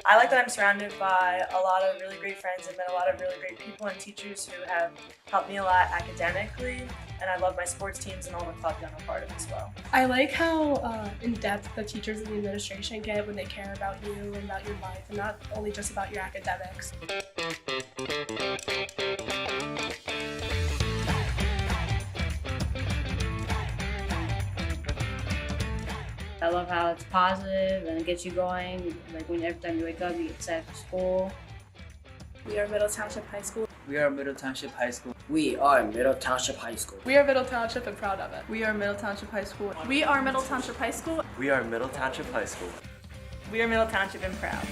I like that I'm surrounded by a lot of really great friends and met a lot of really great people and teachers who have helped me a lot academically, and I love my sports teams and all the clubs I'm a part of as well. I like how in-depth the teachers and the administration get when they care about you and about your life, and not only just about your academics. I love how it's positive and it gets you going. Like every time you wake up, you get set for school. We are Middle Township High School. We are Middle Township High School. We are Middle Township High School. We are Middle Township and proud of it. We are Middle Township High School. We are Middle Township High School. We are Middle Township High School. We are Middle Township and proud.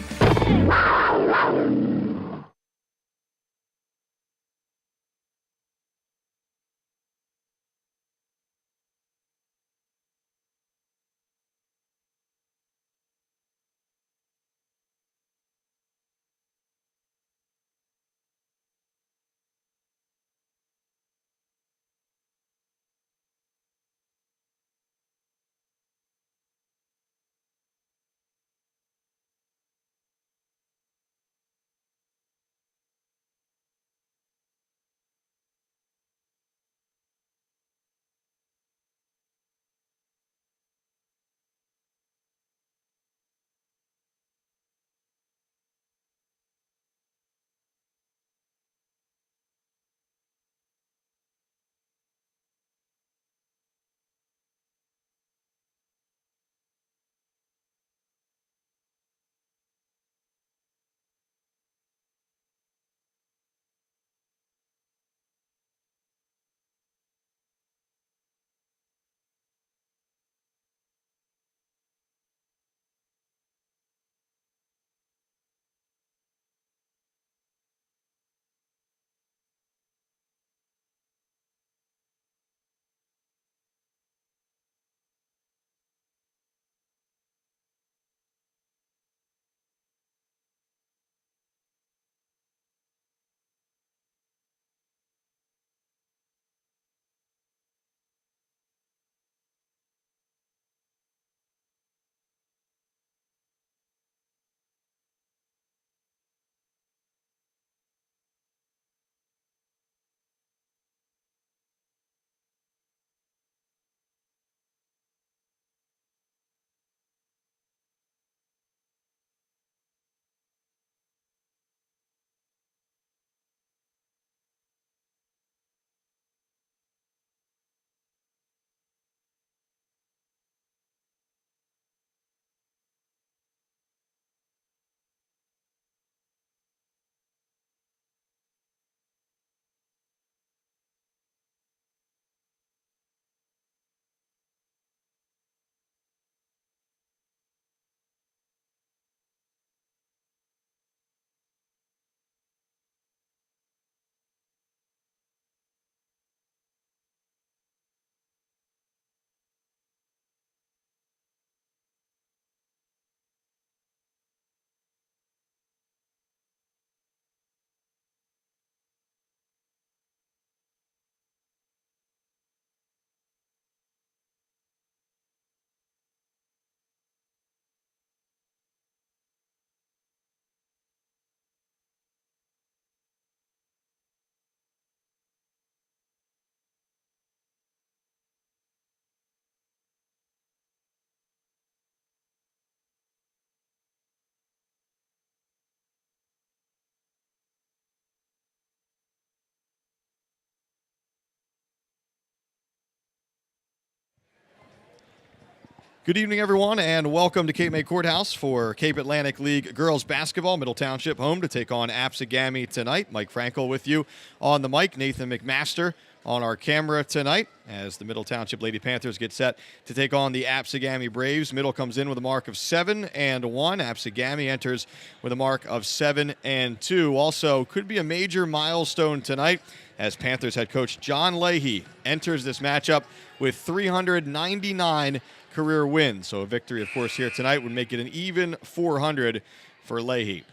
Good evening, everyone, and welcome to Cape May Courthouse for Cape Atlantic League Girls Basketball. Middle Township home to take on ABSEGAMI tonight. Mike Frankel with you on the mic. Nathan McMaster on our camera tonight as the Middle Township Lady Panthers get set to take on the ABSEGAMI Braves. Middle comes in with a mark of 7-1. ABSEGAMI enters with a mark of 7-2. Also, could be a major milestone tonight as Panthers head coach John Leahy enters this matchup with 399 career wins. So a victory, of course, here tonight would make it an even 400 for Leahy.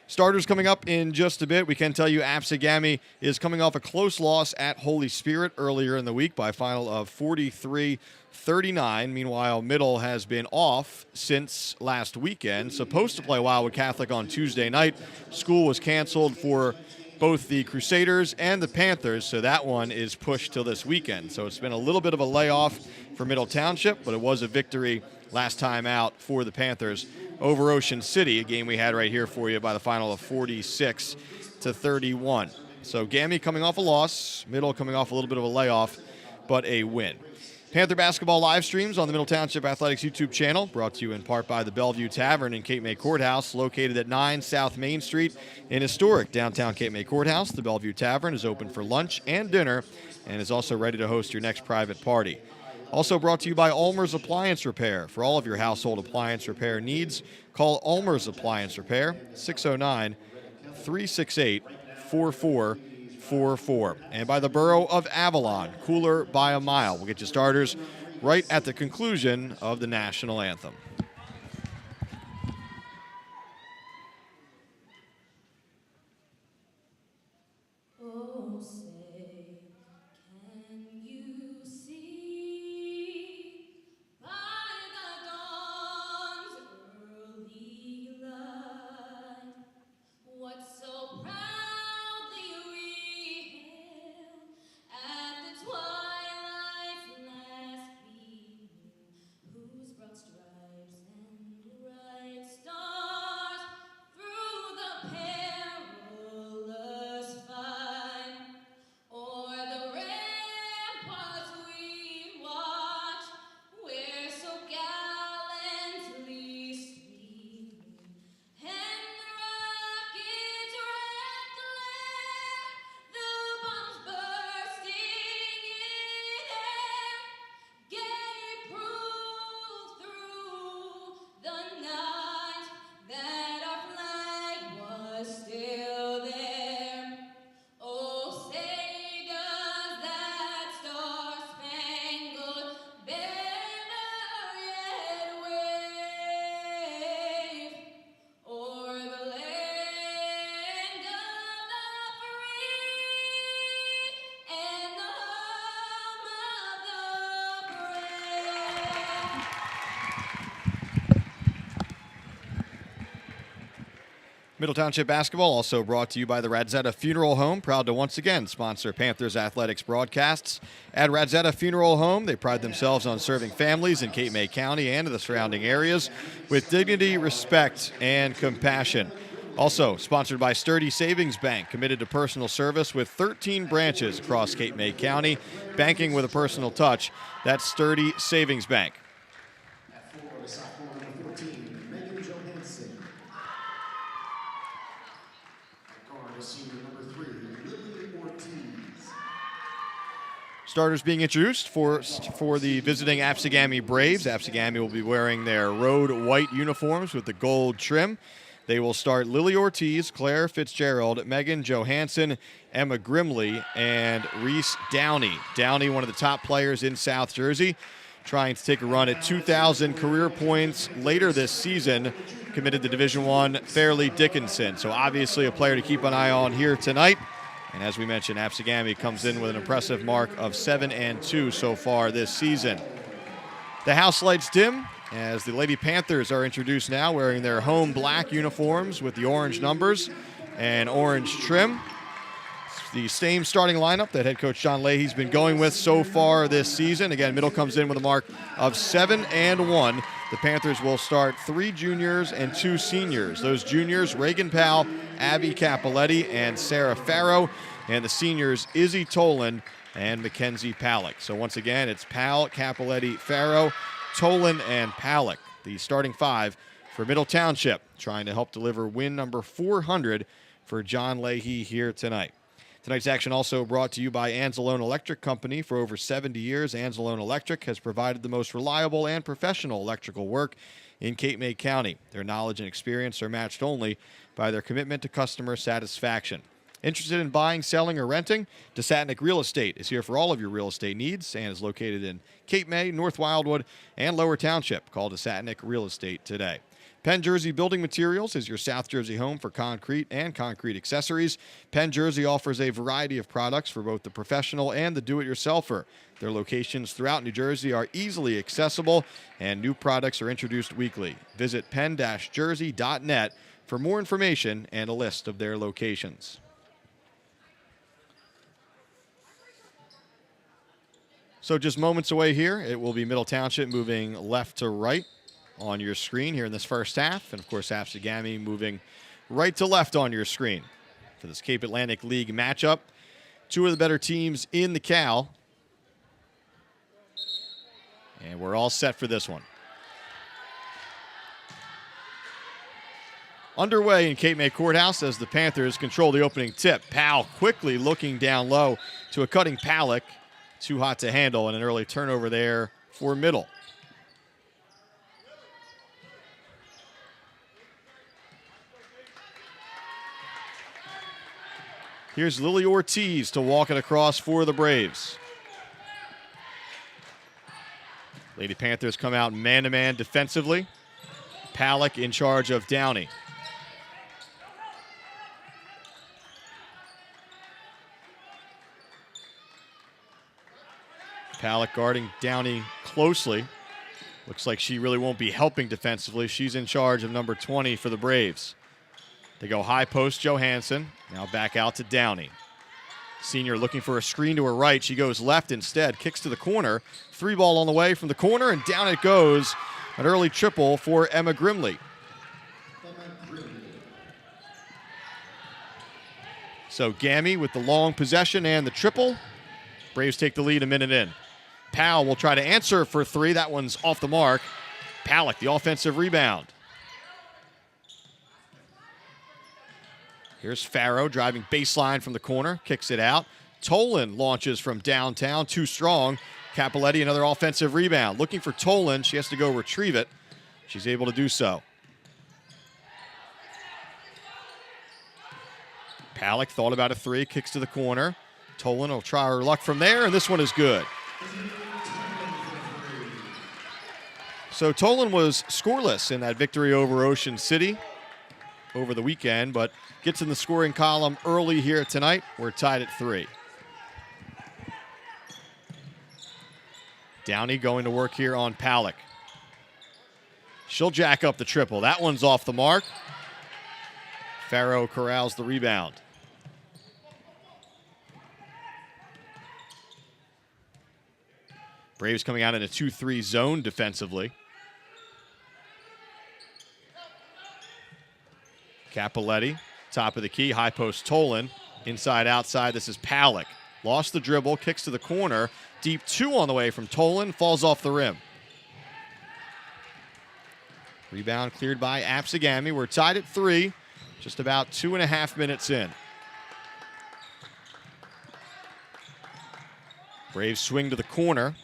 Starters coming up in just a bit. We can tell you ABSEGAMI is coming off a close loss at Holy Spirit earlier in the week by a final of 43-39. Meanwhile, Middle has been off since last weekend. Supposed to play Wildwood Catholic on Tuesday night. School was canceled for both the Crusaders and the Panthers, so that one is pushed till this weekend. So it's been a little bit of a layoff for Middle Township, but it was a victory last time out for the Panthers over Ocean City, a game we had right here for you by the final of 46-31. So GAMI coming off a loss, Middle coming off a little bit of a layoff, but a win. Panther basketball live streams on the Middle Township Athletics YouTube channel, brought to you in part by the Bellevue Tavern in Cape May Courthouse, located at 9 South Main Street in historic downtown Cape May Courthouse. The Bellevue Tavern is open for lunch and dinner and is also ready to host your next private party. Also brought to you by ULMER'S Appliance Repair. For all of your household appliance repair needs, call ULMER'S Appliance Repair, 609-368-4444. And by the Borough of Avalon, cooler by a mile. We'll get you starters right at the conclusion of the national anthem. Oh, say, can you see by the dawn's early light what so proudly we hailed at the twilight's last beaming, whose broad stripes and bright stars through the perilous fight o'er the ramparts we watch, where so gallantly streaming, and the rocket's red glare, the bombs bursting in air, gave proof through the night that our flag was still there. Oh, say does that star-spangled banner yet wave o'er the land of the free and the home of the brave? Middle Township basketball also brought to you by the RADZIETA Funeral Home, proud to once again sponsor Panthers athletics broadcasts. At RADZIETA Funeral Home, they pride themselves on serving families in Cape May County and the surrounding areas with dignity, respect, and compassion. Also sponsored by Sturdy Savings Bank, committed to personal service with 13 branches across Cape May County, banking with a personal touch. That's Sturdy Savings Bank. At 4, sophomore number 14, Megan Johansson. At guard is senior number 3, Lily Ortiz. Starters being introduced for the visiting ABSEGAMI Braves. ABSEGAMI will be wearing their road white uniforms with the gold trim. They will start Lily Ortiz, Claire Fitzgerald, Megan Johansson, Emma Grimley, and Reese Downey. Downey, one of the top players in South Jersey, trying to take a run at 2,000 career points later this season, committed to Division I Fairleigh Dickinson. So obviously a player to keep an eye on here tonight. And as we mentioned, ABSEGAMI comes in with an impressive mark of 7-2 so far this season. The house lights dim as the Lady Panthers are introduced now, wearing their home black uniforms with the orange numbers and orange trim. It's the same starting lineup that head coach John Leahy's been going with so far this season. Again, Middle comes in with a mark of 7-1. The Panthers will start 3 juniors and 2 seniors. Those juniors, Reagan Powell, Abby Capoletti, and Sarah Farrow. And the seniors, Izzy Tolan and Mackenzie Palak. So once again, it's Powell, Capoletti, Farrow, Tolan, and Palak, the starting 5 for Middle Township, trying to help deliver win number 400 for John Leahy here tonight. Tonight's action also brought to you by ANZELONE Electric Company. For over 70 years, ANZELONE Electric has provided the most reliable and professional electrical work in Cape May County. Their knowledge and experience are matched only by their commitment to customer satisfaction. Interested in buying, selling, or renting? DESATNICK Real Estate is here for all of your real estate needs and is located in Cape May, North Wildwood, and Lower Township. Call DESATNICK Real Estate today. Penn Jersey Building Materials is your South Jersey home for concrete and concrete accessories. Penn Jersey offers a variety of products for both the professional and the do-it-yourselfer. Their locations throughout New Jersey are easily accessible, and new products are introduced weekly. Visit penn-jersey.net for more information and a list of their locations. So just moments away here, it will be Middle Township moving left to right on your screen here in this first half. And, of course, ABSEGAMI moving right to left on your screen for this Cape Atlantic League matchup. Two of the better teams in the Cal. And we're all set for this one. Underway in Cape May Courthouse as the Panthers control the opening tip. Powell quickly looking down low to a cutting Palak. Too hot to handle, and an early turnover there for Middle. Here's Lily Ortiz to walk it across for the Braves. Lady Panthers come out man-to-man defensively. Palak in charge of Downey. Palak guarding Downey closely. Looks like she really won't be helping defensively. She's in charge of number 20 for the Braves. They go high post Johansson. Now back out to Downey. Senior looking for a screen to her right. She goes left instead. Kicks to the corner. Three ball on the way from the corner, and down it goes. An early triple for Emma Grimley. So Gammy with the long possession and the triple. Braves take the lead a minute in. Powell will try to answer for three. That one's off the mark. Palak, the offensive rebound. Here's Farrow driving baseline from the corner. Kicks it out. Tolan launches from downtown. Too strong. Capoletti, another offensive rebound. Looking for Tolan. She has to go retrieve it. She's able to do so. Palak thought about a three. Kicks to the corner. Tolan will try her luck from there, and this one is good. So Tolan was scoreless in that victory over Ocean City over the weekend, but gets in the scoring column early here tonight. We're tied at 3. Downey going to work here on Palak. She'll jack up the triple. That one's off the mark. Farrow corrals the rebound. Braves coming out in a 2-3 zone defensively. Capoletti, top of the key, high post Tolan. Inside, outside, this is Palak. Lost the dribble, kicks to the corner. Deep two on the way from Tolan, falls off the rim. Rebound cleared by ABSEGAMI. We're tied at 3, just about 2.5 minutes in. Braves swing to the corner.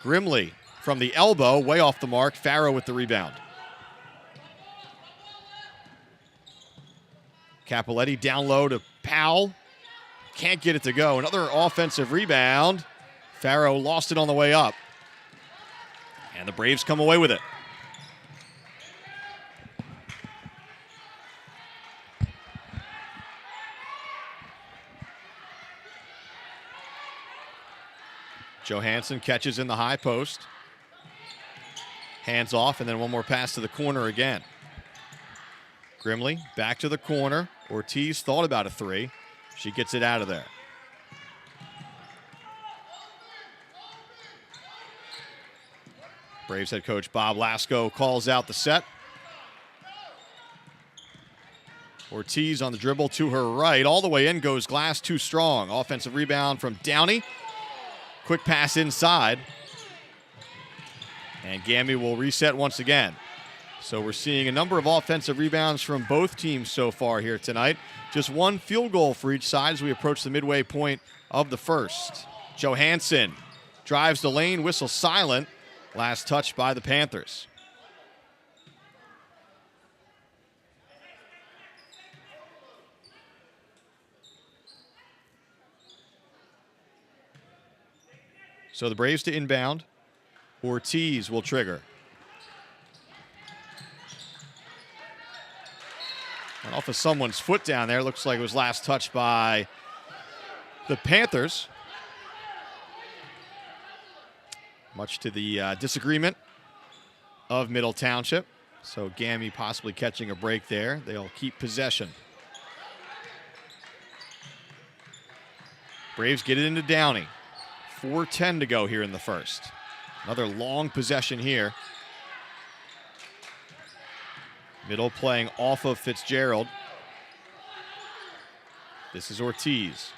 Grimley from the elbow, way off the mark. Farrow with the rebound. Capoletti down low to Powell. Can't get it to go. Another offensive rebound. Farrow lost it on the way up. And the Braves come away with it. Johansson catches in the high post. Hands off, and then one more pass to the corner again. Grimley back to the corner. Ortiz thought about a three. She gets it out of there. Braves head coach Bob Lasko calls out the set. Ortiz on the dribble to her right. All the way in goes Glass, too strong. Offensive rebound from Downey. Quick pass inside. And Gammy will reset once again. So we're seeing a number of offensive rebounds from both teams so far here tonight. Just one field goal for each side as we approach the midway point of the first. Johansson drives the lane, whistle silent. Last touch by the Panthers. So the Braves to inbound. Ortiz will trigger. Went off of someone's foot down there. Looks like it was last touched by the Panthers. Much to the disagreement of Middle Township. So Gami possibly catching a break there. They'll keep possession. Braves get it into Downey. 4:10 to go here in the first. Another long possession here. Middle playing off of Fitzgerald. This is Ortiz.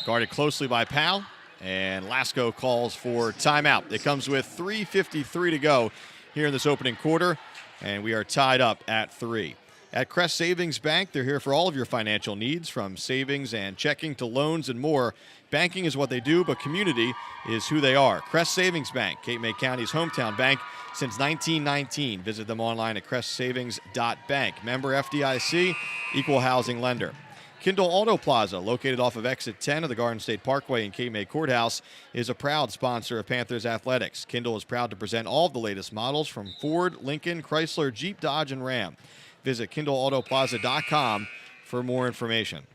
Guarded closely by Powell. And Lasco calls for timeout. It comes with 3:53 to go here in this opening quarter. And we are tied up at 3. At Crest Savings Bank, they're here for all of your financial needs, from savings and checking to loans and more. Banking is what they do, but community is who they are. Crest Savings Bank, Cape May County's hometown bank since 1919. Visit them online at crestsavings.bank. Member FDIC, equal housing lender. KINDLE AUTOPLAZA, located off of exit 10 of the Garden State Parkway in Cape May Courthouse, is a proud sponsor of Panthers athletics. KINDLE is proud to present all of the latest models from Ford, Lincoln, Chrysler, Jeep, Dodge, and Ram. Visit KINDLEAUTOPLAZA.com for more information.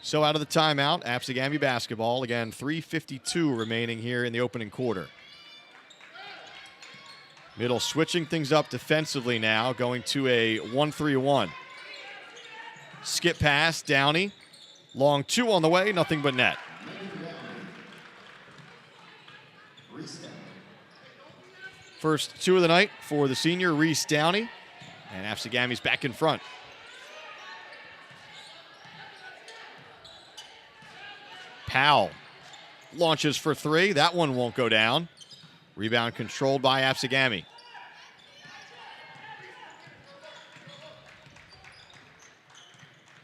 So out of the timeout, ABSEGAMI basketball. Again, 3:52 remaining here in the opening quarter. Middle switching things up defensively now, going to a 1-3-1. Skip pass, Downey. Long 2 on the way, nothing but net. First 2 of the night for the senior, Reese Downey. And ABSEGAMI's back in front. Powell launches for 3. That one won't go down. Rebound controlled by ABSEGAMI.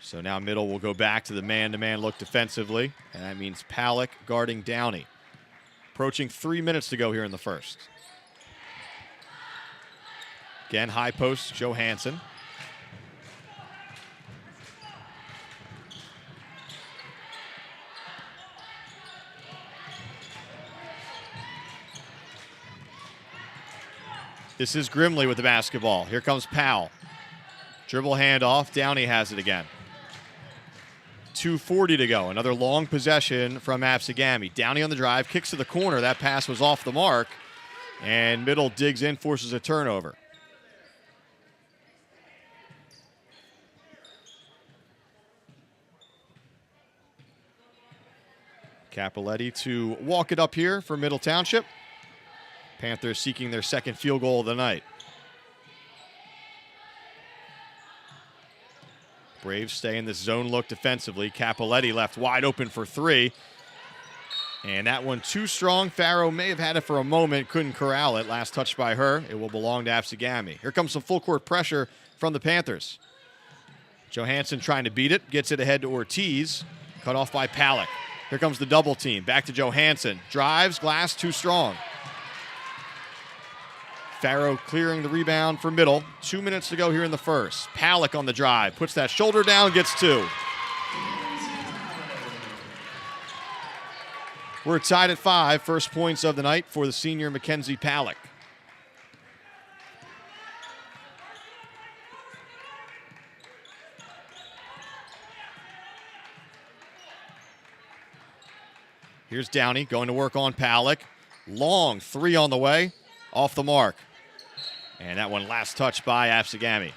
So now Middle will go back to the man-to-man look defensively. And that means Palak guarding Downey. Approaching 3 minutes to go here in the first. Again, high post, Johansson. This is Grimley with the basketball. Here comes Powell. Dribble handoff. Downey has it again. 2:40 to go. Another long possession from ABSEGAMI. Downey on the drive, kicks to the corner. That pass was off the mark. And Middle digs in, forces a turnover. Capoletti to walk it up here for Middle Township. Panthers seeking their second field goal of the night. Braves stay in this zone look defensively. Capoletti left wide open for 3. And that one too strong. Farrow may have had it for a moment, couldn't corral it. Last touch by her. It will belong to ABSEGAMI. Here comes some full court pressure from the Panthers. Johansson trying to beat it. Gets it ahead to Ortiz. Cut off by Palak. Here comes the double team. Back to Johansson. Drives, glass too strong. Farrow clearing the rebound for Middle. 2 minutes to go here in the first. Palak on the drive. Puts that shoulder down, gets 2. We're tied at 5. First points of the night for the senior Mackenzie Palak. Here's Downey going to work on Palak. Long 3 on the way. Off the mark. And that one last touch by ABSEGAMI.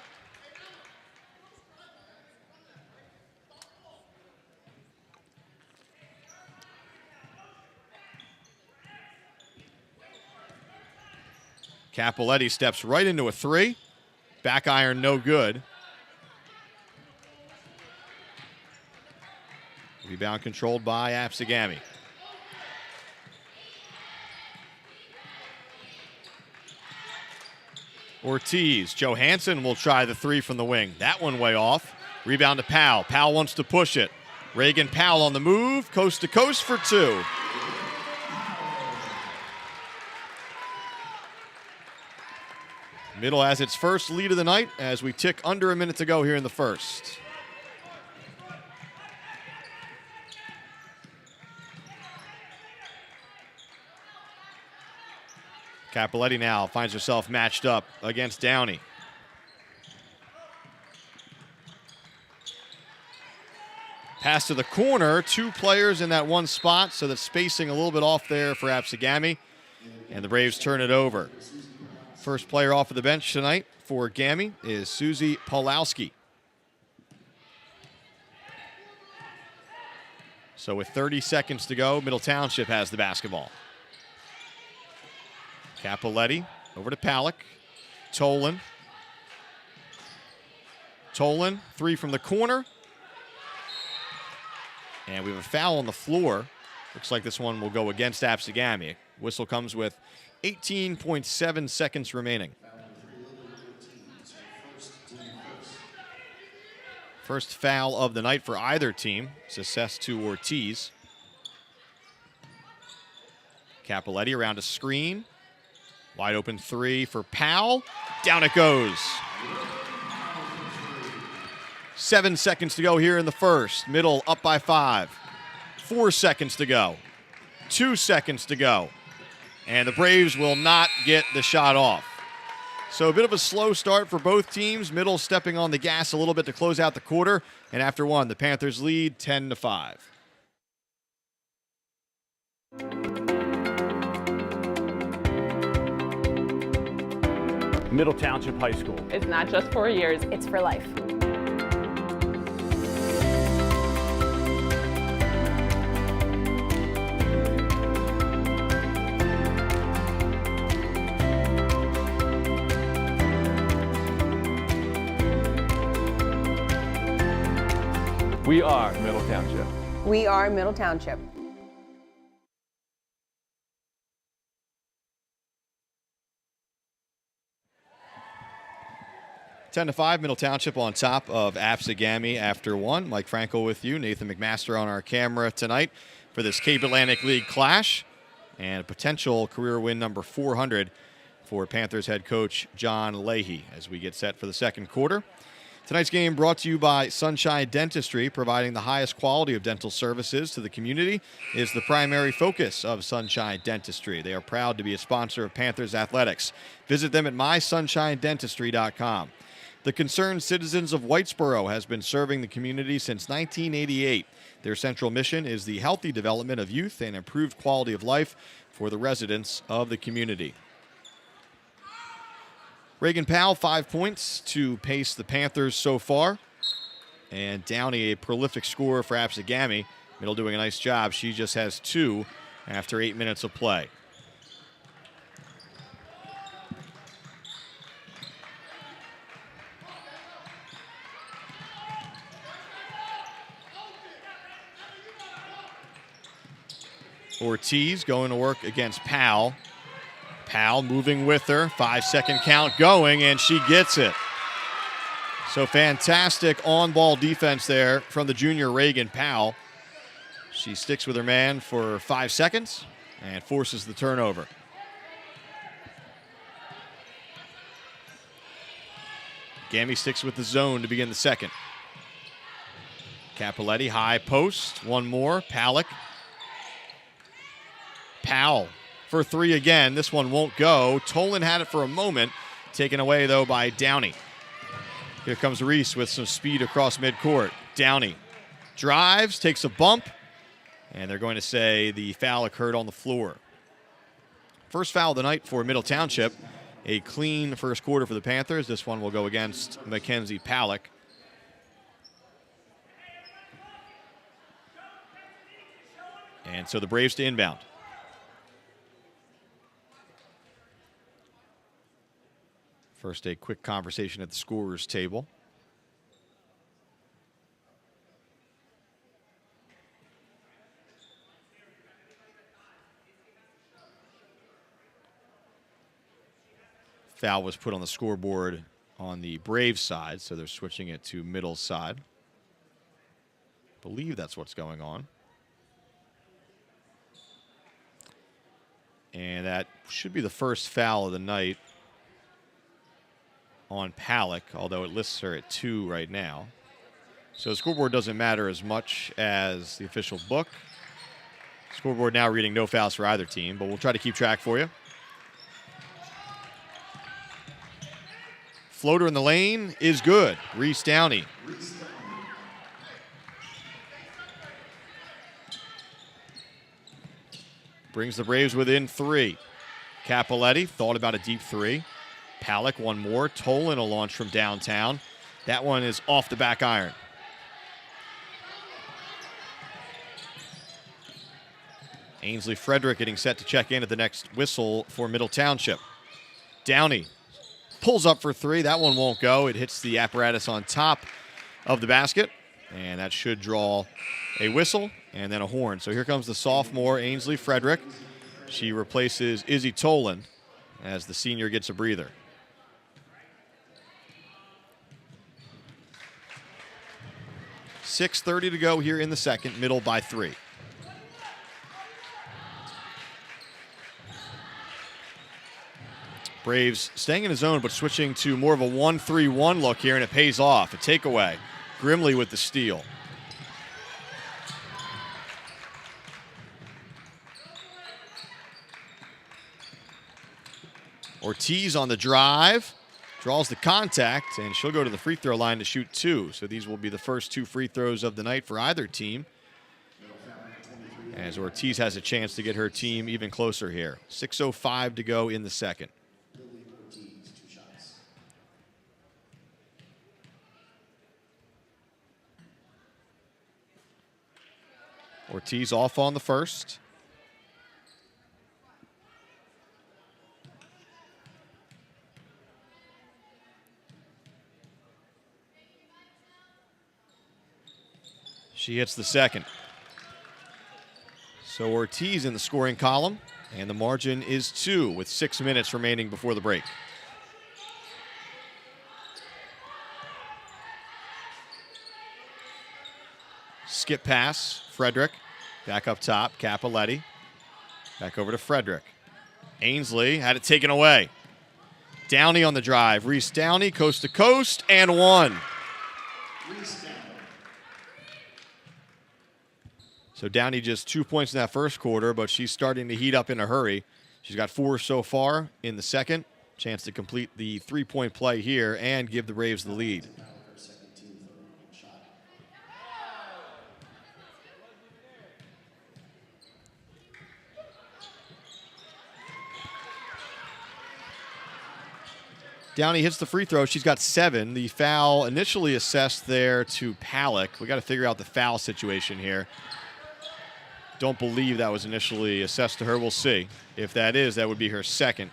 Capoletti steps right into a 3. Back iron no good. Rebound controlled by ABSEGAMI. Ortiz. Johansson will try the 3 from the wing. That one way off. Rebound to Powell. Powell wants to push it. Reagan Powell on the move. Coast to coast for 2. Middle has its first lead of the night as we tick under a minute to go here in the first. Cappelletti now finds herself matched up against Downey. Pass to the corner, 2 players in that one spot, so that's spacing a little bit off there for ABSEGAMI, and the Braves turn it over. First player off of the bench tonight for GAMI is Susie Pawlowski. So with 30 seconds to go, Middle Township has the basketball. Cappelletti over to Palak. Tolan. Tolan, 3 from the corner. And we have a foul on the floor. Looks like this one will go against ABSEGAMI. Whistle comes with 18.7 seconds remaining. First foul of the night for either team. It's assessed to Ortiz. Cappelletti around a screen. Wide open 3 for Powell. Down it goes. 7 seconds to go here in the first. Middle up by 5. 4 seconds to go. 2 seconds to go. And the Braves will not get the shot off. So a bit of a slow start for both teams. Middle stepping on the gas a little bit to close out the quarter. And after one, the Panthers lead 10-5. Middle Township High School. It's not just 4 years, it's for life. We are Middle Township. We are Middle Township. Ten to 5, Middle Township on top of ABSEGAMI after one. Mike Frankel with you, Nathan McMaster on our camera tonight for this Cape Atlantic League clash and a potential career win number 400 for Panthers head coach John Leahy as we get set for the second quarter. Tonight's game brought to you by Sunshine Dentistry, providing the highest quality of dental services to the community is the primary focus of Sunshine Dentistry. They are proud to be a sponsor of Panthers athletics. Visit them at mysunshinedentistry.com. The Concerned Citizens of Whitesboro has been serving the community since 1988. Their central mission is the healthy development of youth and improved quality of life for the residents of the community. Reagan Powell, 5 points to pace the Panthers so far. And Downey, a prolific scorer for ABSEGAMI. Middle doing a nice job. She just has 2 after 8 minutes of play. Ortiz going to work against Powell. Powell moving with her, 5-second count going, and she gets it. So fantastic on-ball defense there from the junior Reagan Powell. She sticks with her man for 5 seconds and forces the turnover. GAMI sticks with the zone to begin the second. Cappelletti, high post, one more, Palak. Powell for 3 again. This one won't go. Tolan had it for a moment. Taken away, though, by Downey. Here comes Reese with some speed across midcourt. Downey drives, takes a bump, and they're going to say the foul occurred on the floor. First foul of the night for Middle Township. A clean first quarter for the Panthers. This one will go against Mackenzie Palak. And so the Braves to inbound. First, a quick conversation at the scorer's table. Foul was put on the scoreboard on the Braves side, so they're switching it to Middle's side. I believe that's what's going on. And that should be the first foul of the night on Palak, although it lists her at 2 right now. So the scoreboard doesn't matter as much as the official book. Scoreboard now reading no fouls for either team, but we'll try to keep track for you. floater in the lane is good. Reese Downey. Brings the Braves within 3. Capoletti thought about a deep 3. Palak one more. Tolan a launch from downtown. That one is off the back iron. Ainsley Frederick getting set to check in at the next whistle for Middle Township. Downey pulls up for 3. That one won't go. It hits the apparatus on top of the basket, and that should draw a whistle and then a horn. So here comes the sophomore, Ainsley Frederick. She replaces Izzy Tolan as the senior gets a breather. .6:30 to go here in the second, Middle by 3. Braves staying in his zone, but switching to more of a 1-3-1 look here, and it pays off. A takeaway. Grimley with the steal. Ortiz on the drive. Draws the contact, and she'll go to the free throw line to shoot 2. So these will be the first 2 free throws of the night for either team, as Ortiz has a chance to get her team even closer here. 6:05 to go in the second. Ortiz off on the first. She hits the second. So Ortiz in the scoring column, and the margin is 2 with 6 minutes remaining before the break. Skip pass, Frederick. Back up top, Capoletti. Back over to Frederick. Ainsley had it taken away. Downey on the drive. Reese Downey, coast to coast, and 1. So Downey just 2 points in that first quarter, but she's starting to heat up in a hurry. She's got 4 so far in the second. Chance to complete the 3-point play here and give the Braves the lead. Downey hits the free throw. She's got 7. The foul initially assessed there to Palak. We got to figure out the foul situation here. Don't believe that was initially assessed to her. We'll see. If that is, that would be her second.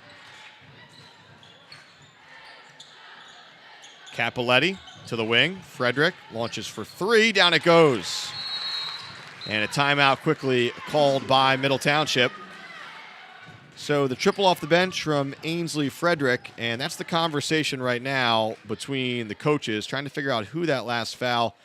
Capoletti to the wing. Frederick launches for 3. Down it goes. And a timeout quickly called by Middle Township. So the triple off the bench from Ainsley Frederick, and that's the conversation right now between the coaches, trying to figure out who that last foul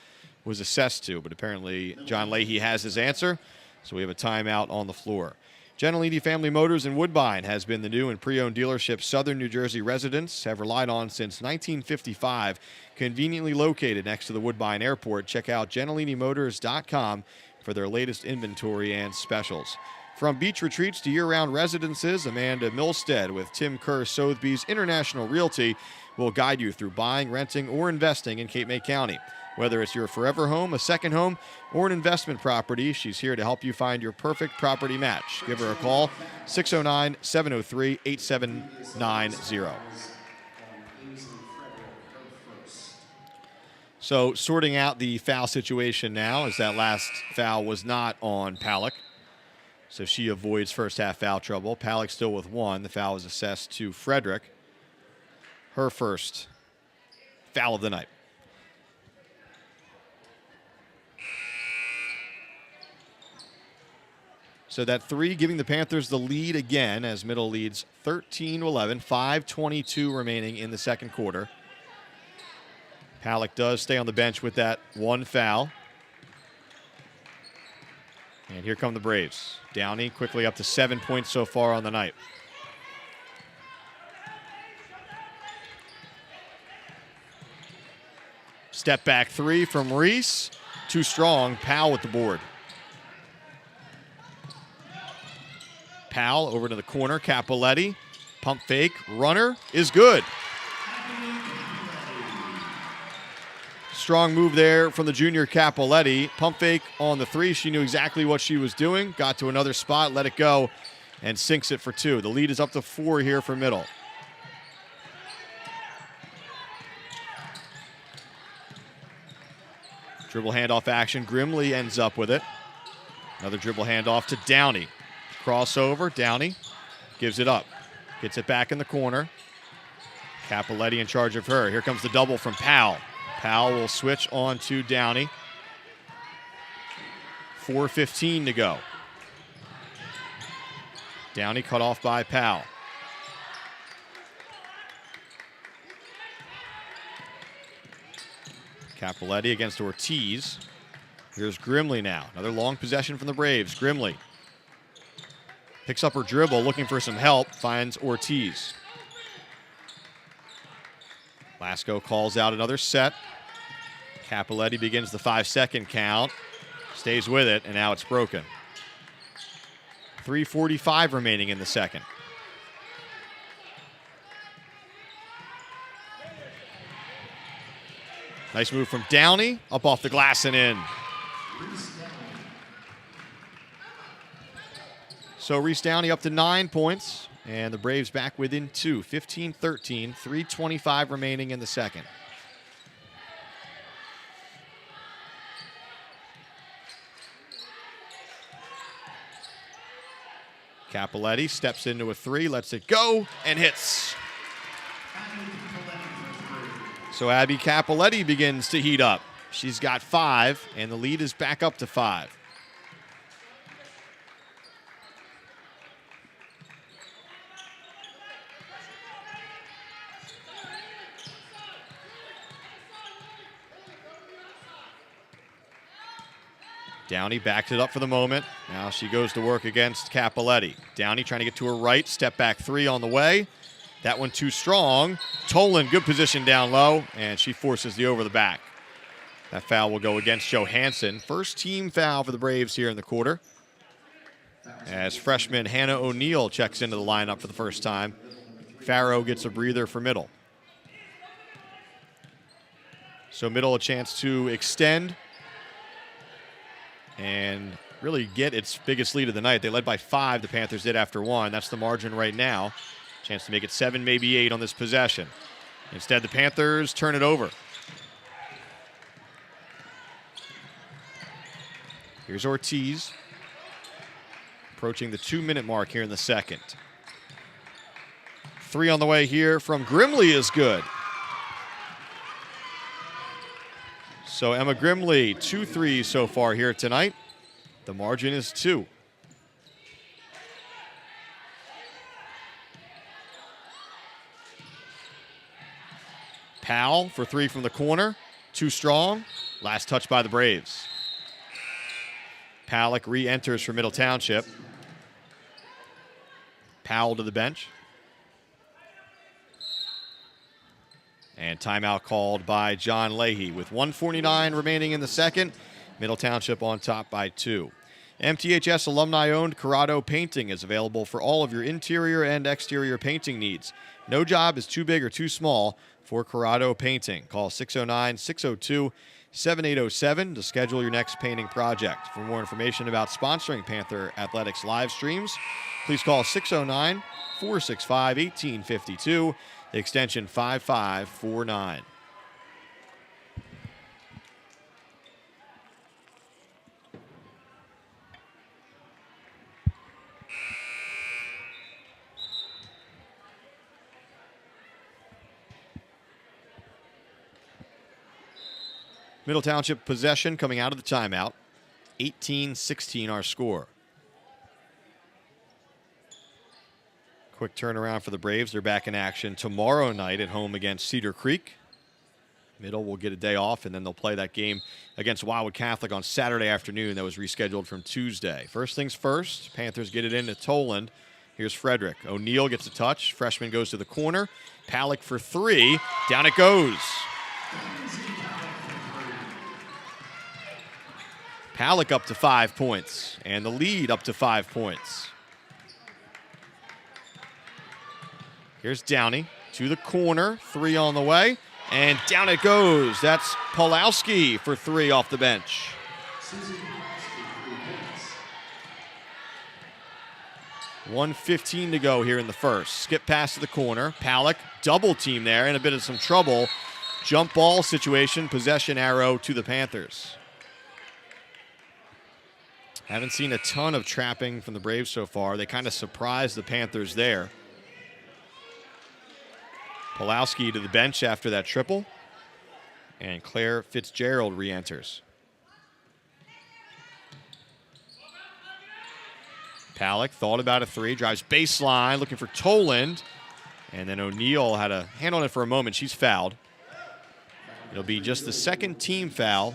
was assessed to. But apparently John Leahy has his answer, so we have a timeout on the floor. Gentilini Family Motors in Woodbine has been the new and pre-owned dealership Southern New Jersey residents have relied on since 1955. Conveniently located next to the Woodbine Airport. Check out GentiliniMotors.com for their latest inventory and specials. From beach retreats to year-round residences, Amanda Milstead with Tim Kerr Sotheby's International Realty will guide you through buying, renting, or investing in Cape May County. Whether it's your forever home, a second home, or an investment property, she's here to help you find your perfect property match. Give her a call, 609-703-8790. So sorting out the foul situation now, as that last foul was not on Palak. So she avoids first half foul trouble. Palak still with 1. The foul was assessed to Frederick. Her first foul of the night. So that 3 giving the Panthers the lead again as Middle leads 13-11. 5:22 remaining in the second quarter. Palak does stay on the bench with that 1 foul. And here come the Braves. Downey quickly up to 7 points so far on the night. Step back 3 from Reese. Too strong. Powell with the board. Powell over to the corner. Capoletti. Pump fake. Runner is good. Strong move there from the junior Capoletti. Pump fake on the three. She knew exactly what she was doing. Got to another spot, let it go, and sinks it for two. The lead is up to 4 here for Middle. Dribble handoff action. Grimley ends up with it. Another dribble handoff to Downey. Crossover. Downey gives it up. Gets it back in the corner. Capoletti in charge of her. Here comes the double from Powell. Powell will switch on to Downey. 4:15 to go. Downey cut off by Powell. Capoletti against Ortiz. Here's Grimley now. Another long possession from the Braves. Grimley picks up her dribble, looking for some help, finds Ortiz. Lasco calls out another set. Capoletti begins the 5-second count. Stays with it, and now it's broken. 3:45 remaining in the second. Nice move from Downey, up off the glass and in. So Reese Downey up to 9 points, and the Braves back within 2, 15-13, 3:25 remaining in the second. Capoletti steps into a three, lets it go, and hits. So Abby Capoletti begins to heat up. She's got 5, and the lead is back up to 5. Downey backed it up for the moment. Now she goes to work against Capoletti. Downey trying to get to her right. Step back three on the way. That one too strong. Tolan, good position down low, and she forces the over the back. That foul will go against Johansson. First team foul for the Braves here in the quarter, as freshman Hannah O'Neill checks into the lineup for the first time. Farrow gets a breather for Middle. So Middle a chance to extend and really get its biggest lead of the night. They led by 5, the Panthers did after 1. That's the margin right now. Chance to make it 7, maybe 8 on this possession. Instead, the Panthers turn it over. Here's Ortiz, approaching the 2-minute mark here in the second. 3 on the way here from Grimley is good. So Emma Grimley, 2 threes so far here tonight. The margin is 2. Powell for 3 from the corner. Too strong. Last touch by the Braves. Palak re-enters for Middle Township. Powell to the bench. And timeout called by John Leahy. With 1:49 remaining in the second, Middle Township on top by 2. MTHS alumni-owned Corrado Painting is available for all of your interior and exterior painting needs. No job is too big or too small for Corrado Painting. Call 609-602-7807 to schedule your next painting project. For more information about sponsoring Panther Athletics live streams, please call 609-465-1852, extension 5549. Middle Township possession coming out of the timeout. 18-16 our score. Quick turnaround for the Braves. They're back in action tomorrow night at home against Cedar Creek. Middle will get a day off, and then they'll play that game against Wildwood Catholic on Saturday afternoon. That was rescheduled from Tuesday. First things first, Panthers get it into Toland. Here's Frederick. O'Neill gets a touch. Freshman goes to the corner. Palak for 3. Down it goes. Palak up to 5 points, and the lead up to 5 points. Here's Downey to the corner. 3 on the way. And down it goes. That's Pulowski for 3 off the bench. Susie Pulowski, 3 points. 1:15 to go here in the first. Skip pass to the corner. Palick, double team there, in a bit of some trouble. Jump ball situation, possession arrow to the Panthers. Haven't seen a ton of trapping from the Braves so far. They kind of surprised the Panthers there. Pulowski to the bench after that triple. And Claire Fitzgerald re-enters. Palick thought about a 3, drives baseline, looking for Toland. And then O'Neal had a hand on it for a moment. She's fouled. It'll be just the second team foul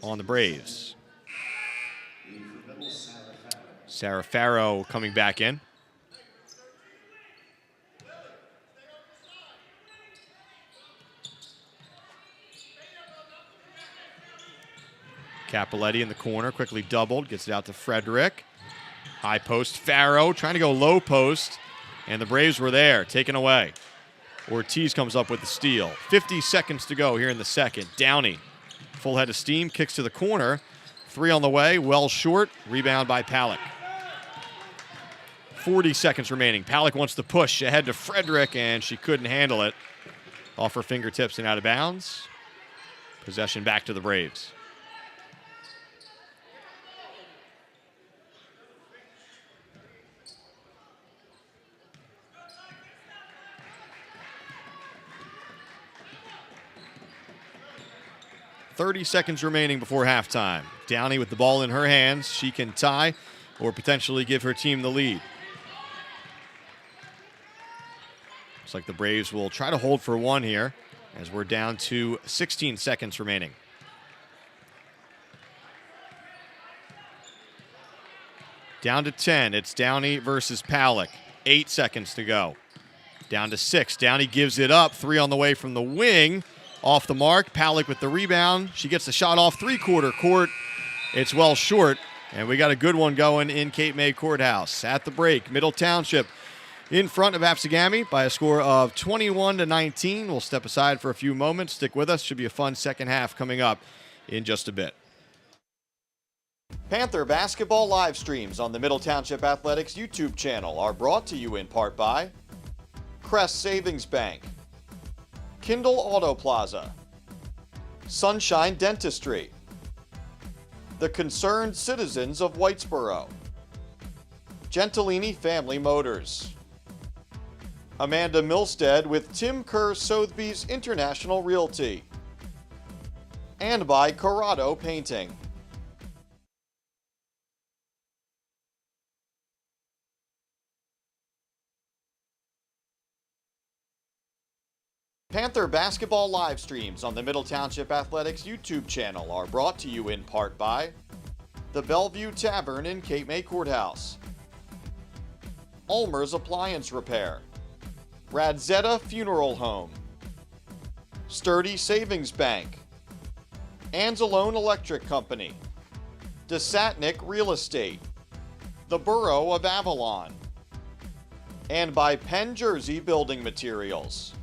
on the Braves. Sarah Farrow coming back in. Capoletti in the corner, quickly doubled, gets it out to Frederick. High post, Farrow trying to go low post, and the Braves were there, taken away. Ortiz comes up with the steal. 50 seconds to go here in the second. Downey, full head of steam, kicks to the corner. 3 on the way, well short, rebound by Palick. 40 seconds remaining. Palick wants to push ahead to Frederick, and she couldn't handle it. Off her fingertips and out of bounds. Possession back to the Braves. .30 seconds remaining before halftime. Downey with the ball in her hands. She can tie or potentially give her team the lead. Looks like the Braves will try to hold for 1 here as we're down to 16 seconds remaining. Down to 10. It's Downey versus Palick. 8 seconds to go. Down to 6. Downey gives it up. 3 on the way from the wing. Off the mark. Palick with the rebound. She gets the shot off 3/4 court. It's well short. And we got a good one going in Cape May Courthouse. At the break, Middle Township in front of ABSEGAMI by a score of 21-19. We'll step aside for a few moments. Stick with us. Should be a fun second half coming up in just a bit. Panther basketball live streams on the Middle Township Athletics YouTube channel are brought to you in part by Crest Savings Bank, KINDLE AUTOPLAZA, Sunshine Dentistry, the Concerned Citizens of Whitesboro, Gentilini Family Motors, Amanda Milstead with Tim Kerr Sotheby's International Realty, and by CORRADO Painting. Panther basketball live streams on the Middle Township Athletics YouTube channel are brought to you in part by the Bellevue Tavern in Cape May Courthouse, ULMER'S Appliance Repair, RADZIETA Funeral Home, Sturdy Savings Bank, ANZELONE Electric Company, DESATNICK Real Estate, the Borough of Avalon, and by PENN Jersey Building Materials.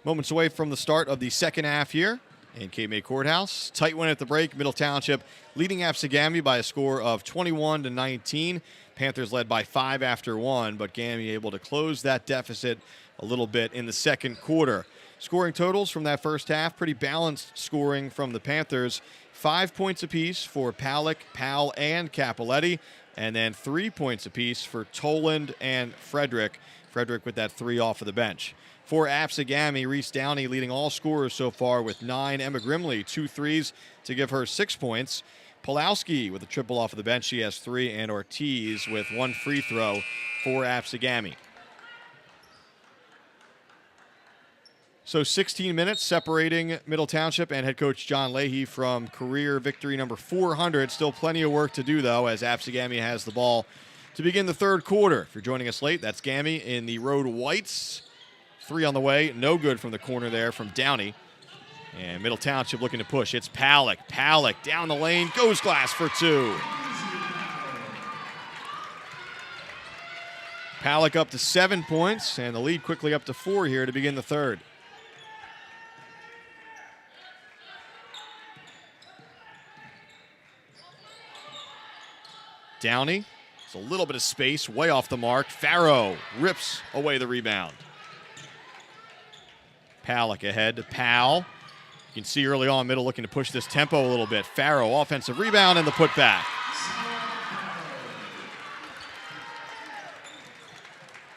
Moments away from the start of the second half here in Cape May Courthouse. Tight win at the break. Middle Township leading ABSEGAMI by a score of 21-19. Panthers led by 5 after 1, but GAMI able to close that deficit a little bit in the second quarter. Scoring totals from that first half, pretty balanced scoring from the Panthers. 5 points apiece for Palick, Powell, and Capoletti, and then 3 points apiece for Toland and Frederick. Frederick with that 3 off of the bench. For ABSEGAMI, Reese Downey leading all scorers so far with 9. Emma Grimley, 2 threes to give her 6 points. Pulowski with a triple off of the bench. She has 3. And Ortiz with 1 free throw for ABSEGAMI. So 16 minutes separating Middle Township and head coach John Leahy from career victory number 400. Still plenty of work to do, though, as ABSEGAMI has the ball to begin the third quarter. If you're joining us late, that's GAMI in the road whites. 3 on the way. No good from the corner there from Downey. And Middle Township looking to push. It's Palick. Palick down the lane. Goes glass for 2. Palick up to 7 points. And the lead quickly up to 4 here to begin the third. Downey. It's a little bit of space. Way off the mark. Farrow rips away the rebound. Palick ahead to Powell. You can see early on, Middle looking to push this tempo a little bit. Farrow, offensive rebound, and the putback.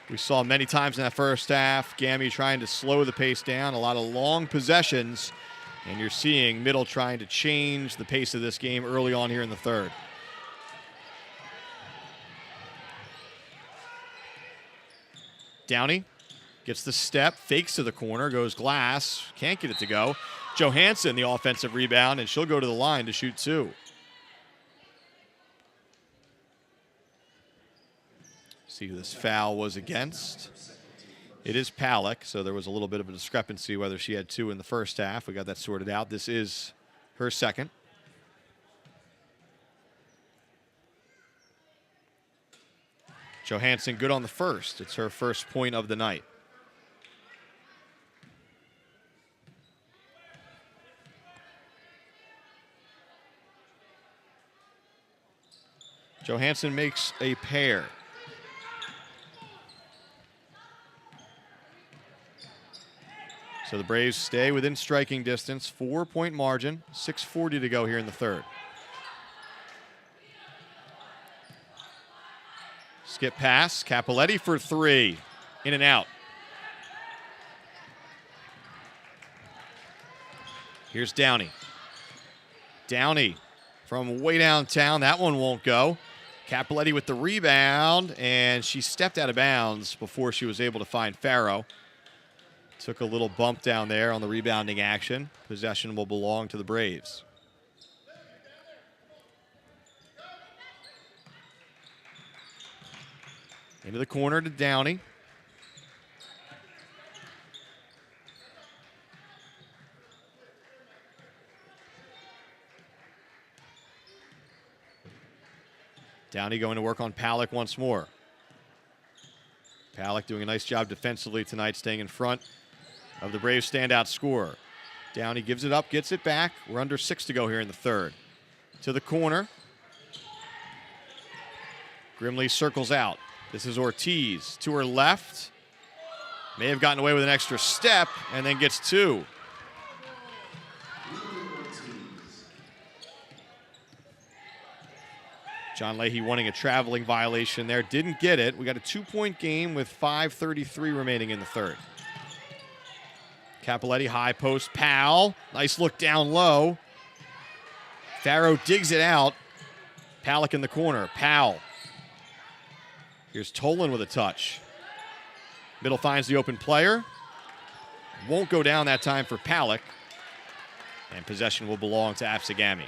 We saw many times in that first half, GAMI trying to slow the pace down, a lot of long possessions, and you're seeing Middle trying to change the pace of this game early on here in the third. Downey gets the step, fakes to the corner, goes glass, can't get it to go. Johansson, the offensive rebound, and she'll go to the line to shoot 2. See who this foul was against. It is Palick, so there was a little bit of a discrepancy whether she had 2 in the first half. We got that sorted out. This is her second. Johansson good on the first. It's her first point of the night. Johansson makes a pair. So the Braves stay within striking distance, 4-point margin, 6:40 to go here in the third. Skip pass, Capoletti for 3, in and out. Here's Downey. Downey from way downtown, that one won't go. Capoletti with the rebound, and she stepped out of bounds before she was able to find Farrow. Took a little bump down there on the rebounding action. Possession will belong to the Braves. Into the corner to Downey. Downey going to work on Palick once more. Palick doing a nice job defensively tonight, staying in front of the Braves' standout scorer. Downey gives it up, gets it back. We're under 6 to go here in the third. To the corner. Grimley circles out. This is Ortiz to her left. May have gotten away with an extra step and then gets 2. John Leahy wanting a traveling violation there. Didn't get it. We got a 2-point game with 5:33 remaining in the third. Capoletti, high post, Powell. Nice look down low. Farrow digs it out. Palick in the corner. Powell. Here's Toland with a touch. Middle finds the open player. Won't go down that time for Palick. And possession will belong to ABSEGAMI.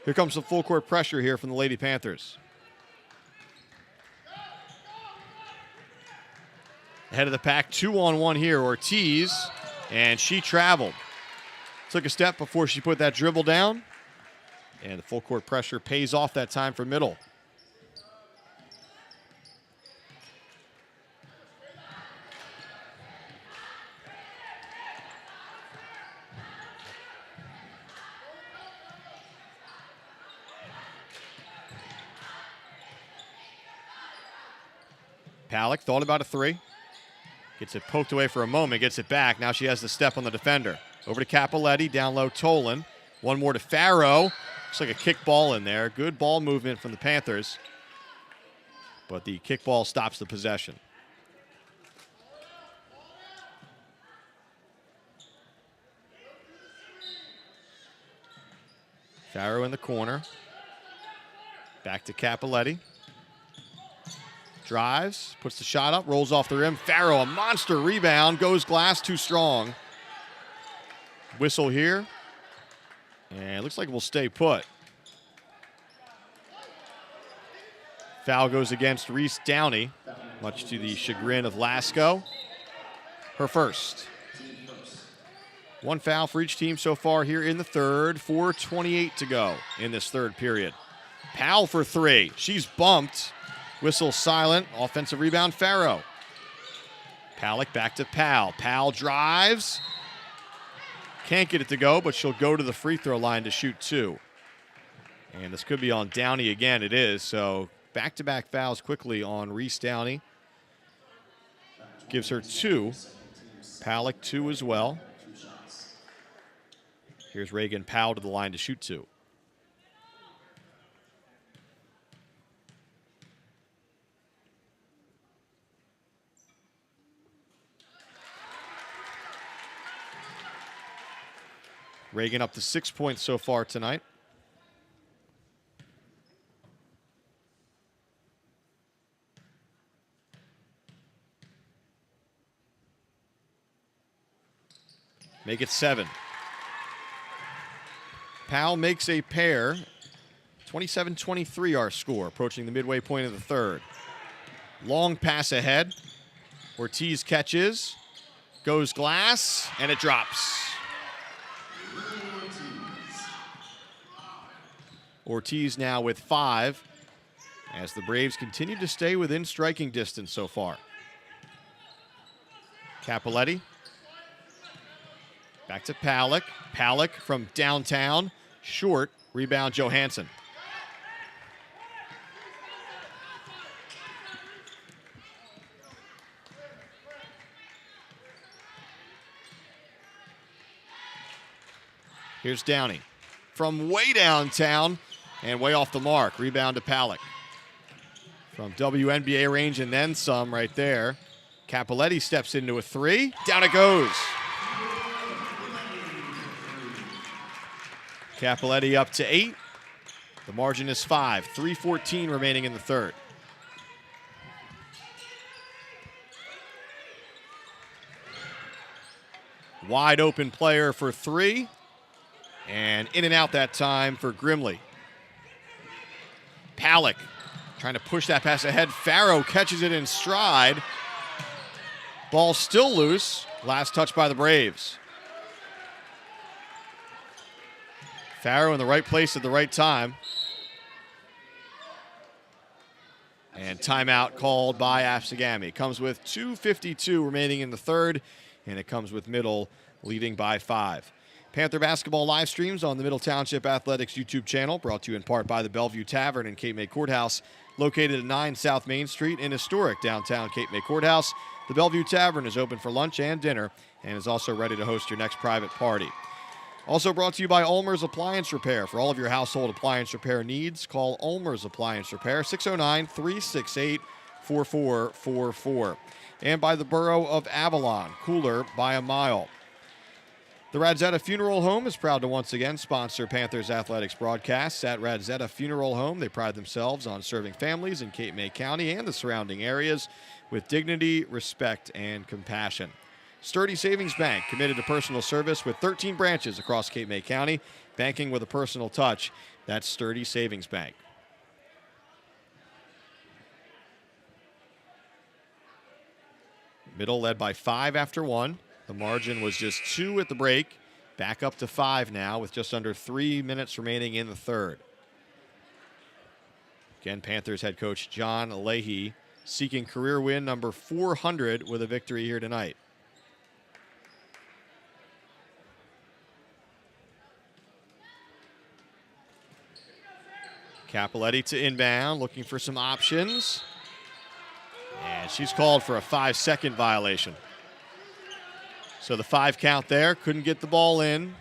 Here comes some full court pressure here from the Lady Panthers. Ahead of the pack, 2-on-1 here, Ortiz, and she traveled. Took a step before she put that dribble down, and the full court pressure pays off that time for Middle. Palick thought about a three. Gets it poked away for a moment, gets it back. Now she has the step on the defender. Over to Capoletti, down low Tolan. One more to Farrow. Looks like a kick ball in there. Good ball movement from the Panthers. But the kick ball stops the possession. Farrow in the corner. Back to Capoletti. Drives, puts the shot up, rolls off the rim. Farrow, a monster rebound, goes glass too strong. Whistle here. And it looks like we'll stay put. Foul goes against Reese Downey, much to the chagrin of Lasco. Her first. One foul for each team so far here in the third. 4:28 to go in this third period. Powell for three. She's bumped. Whistle silent. Offensive rebound, Farrow. Palick back to Powell. Powell drives. Can't get it to go, but she'll go to the free throw line to shoot two. And this could be on Downey again. It is. So back-to-back fouls quickly on Reese Downey. Gives her two. Palick two as well. Here's Reagan Powell to the line to shoot two. Reagan up to 6 points so far tonight. Make it 7. Powell makes a pair. 27-23 our score, approaching the midway point of the third. Long pass ahead. Ortiz catches, goes glass, and it drops. Ortiz now with 5 as the Braves continue to stay within striking distance so far. Capoletti. Back to Palick. Palick from downtown. Short. Rebound Johansson. Here's Downey. From way downtown and way off the mark. Rebound to Palick. From WNBA range and then some right there. Capoletti steps into a three. Down it goes. Capoletti up to 8. The margin is 5. 3:14 remaining in the third. Wide open player for 3. And in and out that time for Grimley. Palick trying to push that pass ahead. Farrow catches it in stride. Ball still loose. Last touch by the Braves. Farrow in the right place at the right time. And timeout called by ABSEGAMI. Comes with 2:52 remaining in the third, and it comes with Middle leading by 5. Panther basketball live streams on the Middle Township Athletics YouTube channel, brought to you in part by the Bellevue Tavern in Cape May Courthouse, located at 9 South Main Street in historic downtown Cape May Courthouse. The Bellevue Tavern is open for lunch and dinner and is also ready to host your next private party. Also brought to you by ULMER'S Appliance Repair. For all of your household appliance repair needs, call ULMER'S Appliance Repair, 609-368-4444. And by the Borough of Avalon, cooler by a mile. The RADZIETA Funeral Home is proud to once again sponsor Panthers athletics broadcasts. At RADZIETA Funeral Home, they pride themselves on serving families in Cape May County and the surrounding areas with dignity, respect, and compassion. Sturdy Savings Bank, committed to personal service with 13 branches across Cape May County, banking with a personal touch. That's Sturdy Savings Bank. Middle led by 5 after 1. The margin was just 2 at the break. Back up to 5 now with just under 3 minutes remaining in the third. Again, Panthers head coach John Leahy seeking career win number 400 with a victory here tonight. Capoletti to inbound, looking for some options. And she's called for a 5-second violation. So the 5 count there, couldn't get the ball in.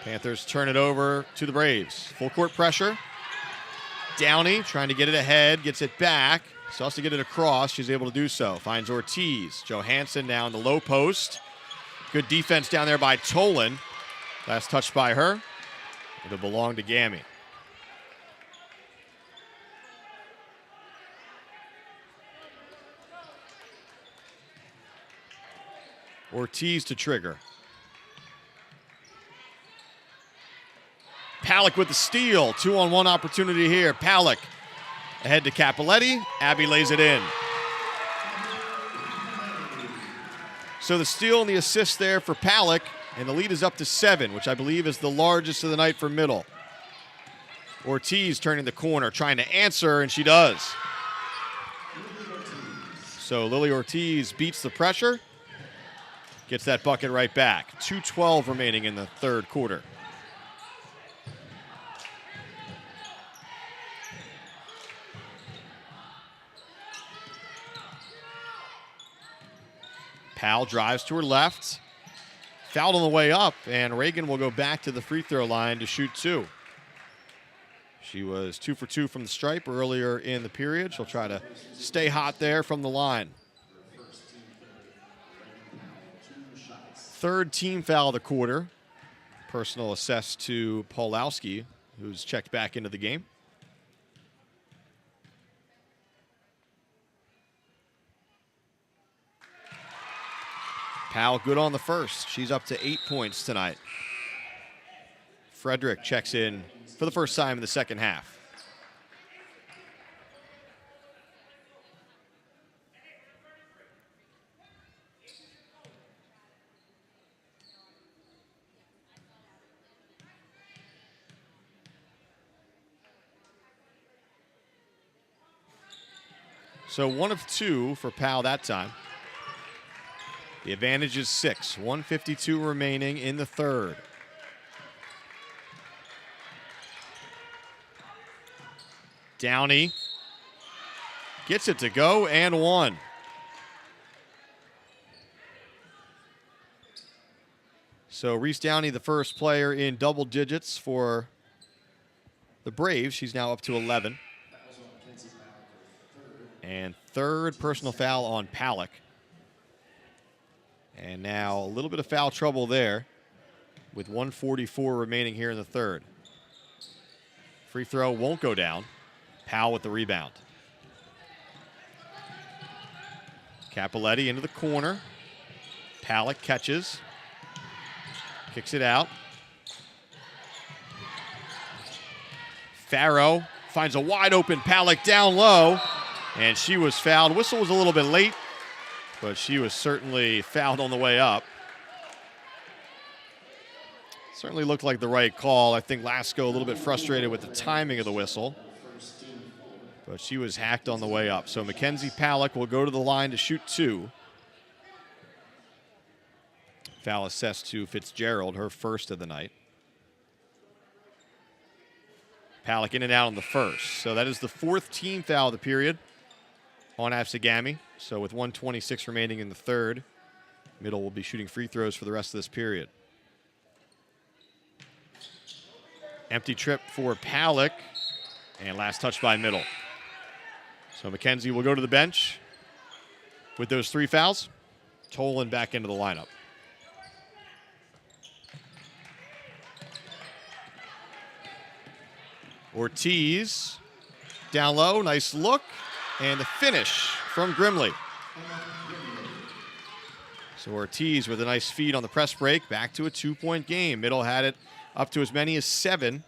Panthers turn it over to the Braves. Full court pressure. Downey trying to get it ahead, gets it back. Still has to get it across. She's able to do so. Finds Ortiz. Johansson now in the low post. Good defense down there by Tolan. Last touch by her. It'll belong to Gami. Ortiz to trigger. Palick with the steal. 2-on-1 opportunity here. Palick ahead to Capoletti. Abby lays it in. So the steal and the assist there for Palick, and the lead is up to 7, which I believe is the largest of the night for Middle. Ortiz turning the corner, trying to answer, and she does. So Lily Ortiz beats the pressure, gets that bucket right back. 2:12 remaining in the third quarter. Powell drives to her left. Fouled on the way up, and Reagan will go back to the free throw line to shoot 2. She was 2 for 2 from the stripe earlier in the period. She'll try to stay hot there from the line. Third team foul of the quarter. Personal assessed to Paulowski, who's checked back into the game. Powell good on the first. She's up to 8 points tonight. Frederick checks in for the first time in the second half. So 1 of 2 for Powell that time. The advantage is 6. 1:52 remaining in the third. Downey gets it to go and 1. So Reese Downey, the first player in double digits for the Braves. She's now up to 11. And third personal foul on Palick. And now a little bit of foul trouble there with 1:44 remaining here in the third. Free throw won't go down. Powell with the rebound. Capoletti into the corner. Palick catches. Kicks it out. Farrow finds a wide open Palick down low. And she was fouled. Whistle was a little bit late, but she was certainly fouled on the way up. Certainly looked like the right call. I think Lasko a little bit frustrated with the timing of the whistle, but she was hacked on the way up. So Mackenzie Palick will go to the line to shoot 2. Foul assessed to Fitzgerald, her first of the night. Palick in and out on the first. So that is the 4th team foul of the period on ABSEGAMI. So with 1:26 remaining in the third, Middle will be shooting free throws for the rest of this period. Empty trip for Palick, and last touch by Middle. So Mackenzie will go to the bench with those 3 fouls. Tolan back into the lineup. Ortiz down low, nice look, and the finish from Grimley. So Ortiz with a nice feed on the press break, back to a 2-point game. Middle had it up to as many as 7.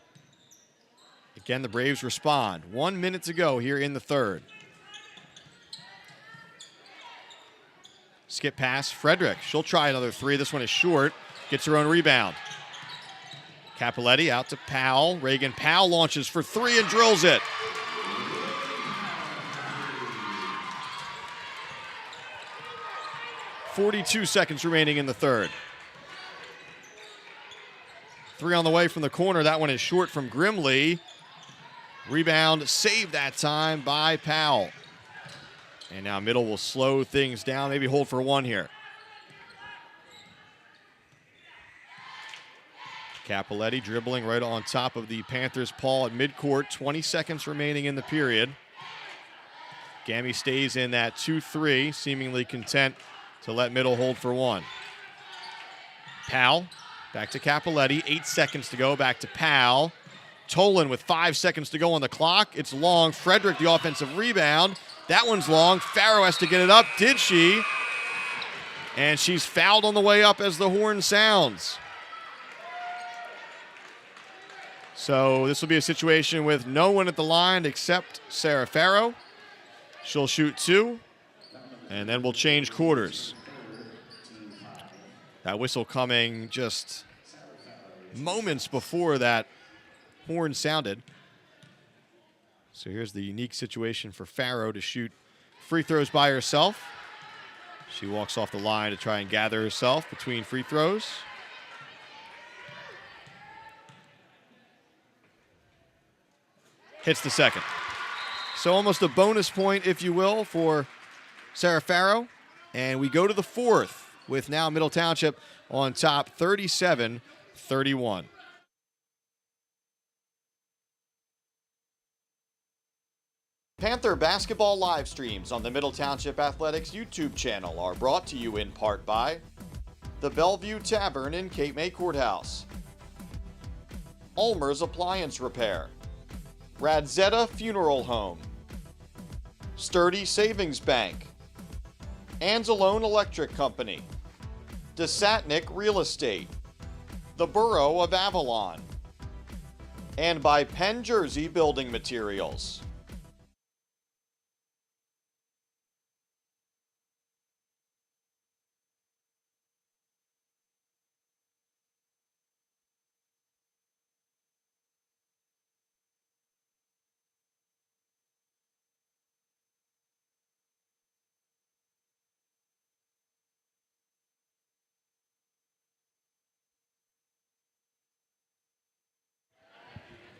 Again, the Braves respond. 1 minute to go here in the third. Skip pass, Frederick. She'll try another 3. This one is short. Gets her own rebound. Capoletti out to Powell. Reagan Powell launches for 3 and drills it. .42 seconds remaining in the third. 3 on the way from the corner. That one is short from Grimley. Rebound saved that time by Powell. And now Middle will slow things down, maybe hold for one here. Cappelletti dribbling right on top of the Panthers' Paul at midcourt. 20 seconds remaining in the period. Gami stays in that 2-3, seemingly content to let Middle hold for one. Powell, back to Cappelletti. 8 seconds to go, back to Powell. Tolan with 5 seconds to go on the clock. It's long. Frederick, the offensive rebound. That one's long. Farrow has to get it up. Did she? And she's fouled on the way up as the horn sounds. So this will be a situation with no one at the line except Sarah Farrow. She'll shoot 2, and then we'll change quarters. That whistle coming just moments before that horn sounded. So here's the unique situation for Farrow to shoot free throws by herself. She walks off the line to try and gather herself between free throws. Hits the second. So almost a bonus point, if you will, for Sarah Farrow. And we go to the fourth with now Middle Township on top 37-31. Panther basketball live streams on the Middle Township Athletics YouTube channel are brought to you in part by the Bellevue Tavern in Cape May Courthouse, ULMER'S Appliance Repair, RADZIETA Funeral Home, Sturdy Savings Bank, ANZELONE Electric Company, DESATNICK Real Estate, the Borough of Avalon, and by PENN Jersey Building Materials.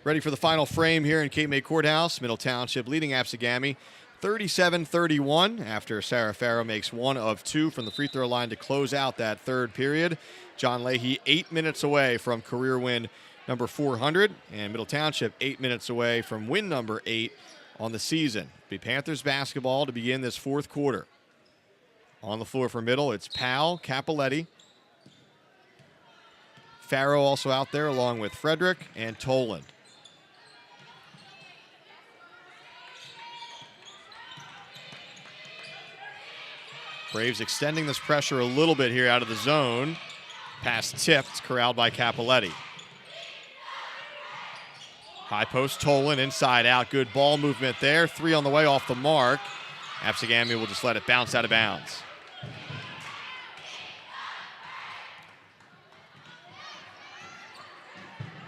Ready for the final frame here in Cape May Courthouse. Middle Township leading ABSEGAMI 37-31 after Sarah Farrow makes 1 of 2 from the free throw line to close out that third period. John Leahy 8 minutes away from career win number 400, and Middle Township 8 minutes away from win number 8 on the season. It'll be Panthers basketball to begin this fourth quarter. On the floor for Middle, it's Powell, Cappelletti, Farrow also out there along with Frederick and Toland. Braves extending this pressure a little bit here out of the zone. Pass tipped, corralled by Cappelletti. High post, Tolan, inside out. Good ball movement there. 3 on the way off the mark. ABSEGAMI will just let it bounce out of bounds.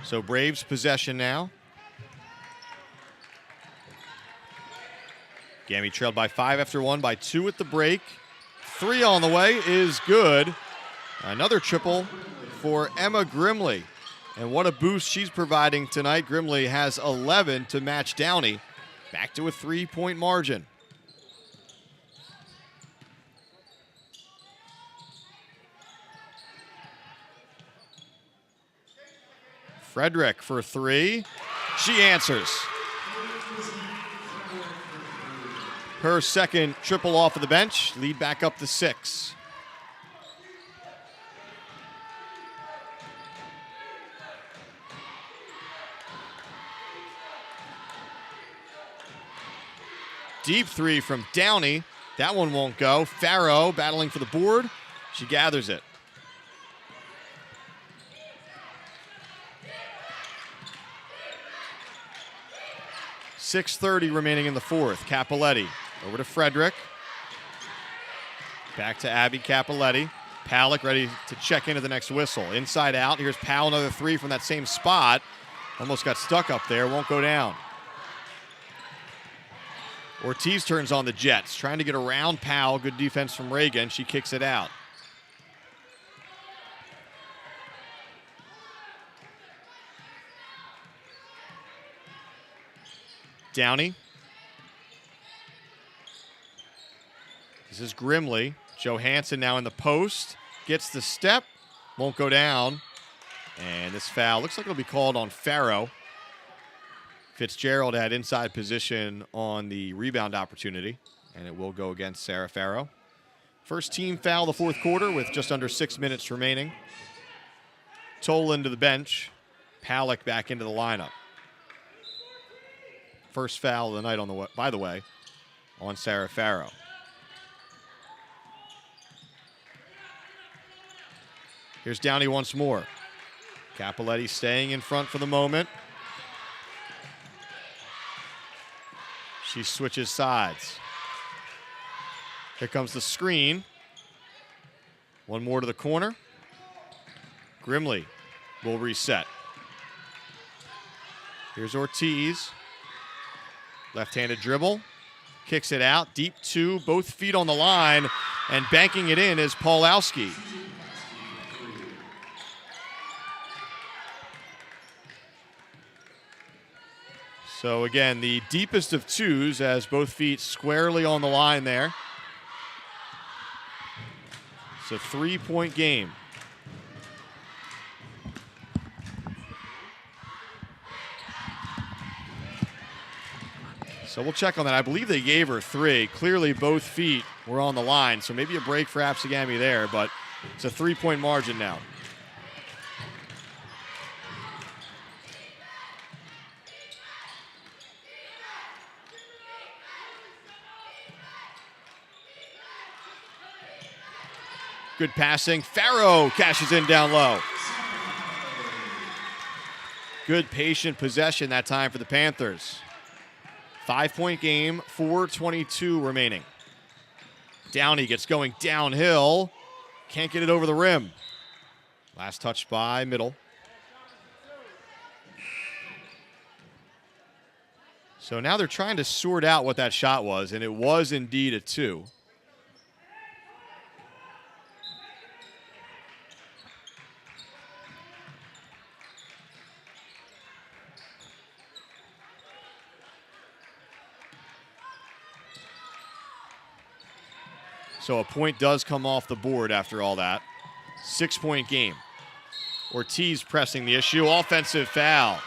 So Braves possession now. Gami trailed by 5 after 1, by 2 at the break. 3 on the way is good. Another triple for Emma Grimley. And what a boost she's providing tonight. Grimley has 11 to match Downey. Back to a 3-point margin. Frederick for 3. She answers. Her second triple off of the bench. Lead back up to 6. Deep 3 from Downey. That one won't go. Farrow battling for the board. She gathers it. .6:30 remaining in the fourth. Cappelletti over to Frederick. Back to Abby Cappelletti. Palick ready to check into the next whistle. Inside out. Here's Powell, another 3 from that same spot. Almost got stuck up there. Won't go down. Ortiz turns on the Jets, trying to get around Powell. Good defense from Reagan. She kicks it out. Downey. This is Grimley. Johansson now in the post. Gets the step. Won't go down. And this foul looks like it'll be called on Farrow. Fitzgerald had inside position on the rebound opportunity, and it will go against Sarah Farrow. First team foul the fourth quarter with just under 6 minutes remaining. Tolan to the bench. Palak back into the lineup. First foul of the night, by the way, on Sarah Farrow. Here's Downey once more. Capoletti staying in front for the moment. She switches sides. Here comes the screen. One more to the corner. Grimley will reset. Here's Ortiz. Left-handed dribble. Kicks it out. Deep two. Both feet on the line. And banking it in is Paulowski. So again, the deepest of twos as both feet squarely on the line there. It's a 3-point game. So we'll check on that. I believe they gave her 3. Clearly both feet were on the line, so maybe a break for ABSEGAMI there, but it's a 3-point margin now. Good passing. Farrow cashes in down low. Good patient possession that time for the Panthers. 5-point game, 4:22 remaining. Downey gets going downhill. Can't get it over the rim. Last touch by Middle. So now they're trying to sort out what that shot was, and it was indeed a 2. So a point does come off the board after all that. 6-point game. Ortiz pressing the issue. Offensive foul.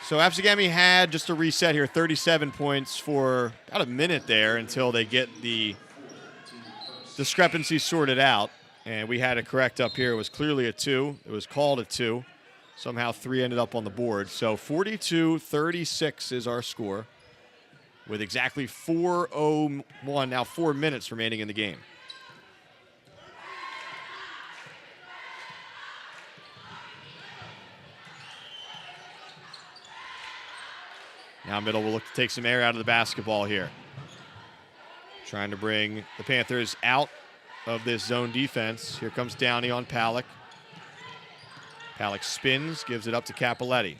So ABSEGAMI had, just a reset here, 37 points for about a minute there until they get the discrepancy sorted out. And we had it correct up here. It was clearly a 2. It was called a 2. Somehow 3 ended up on the board. So 42-36 is our score, with exactly 4:01, now 4 minutes remaining in the game. Now Middle will look to take some air out of the basketball here. Trying to bring the Panthers out of this zone defense. Here comes Downey on Palak. Palak spins, gives it up to Capoletti.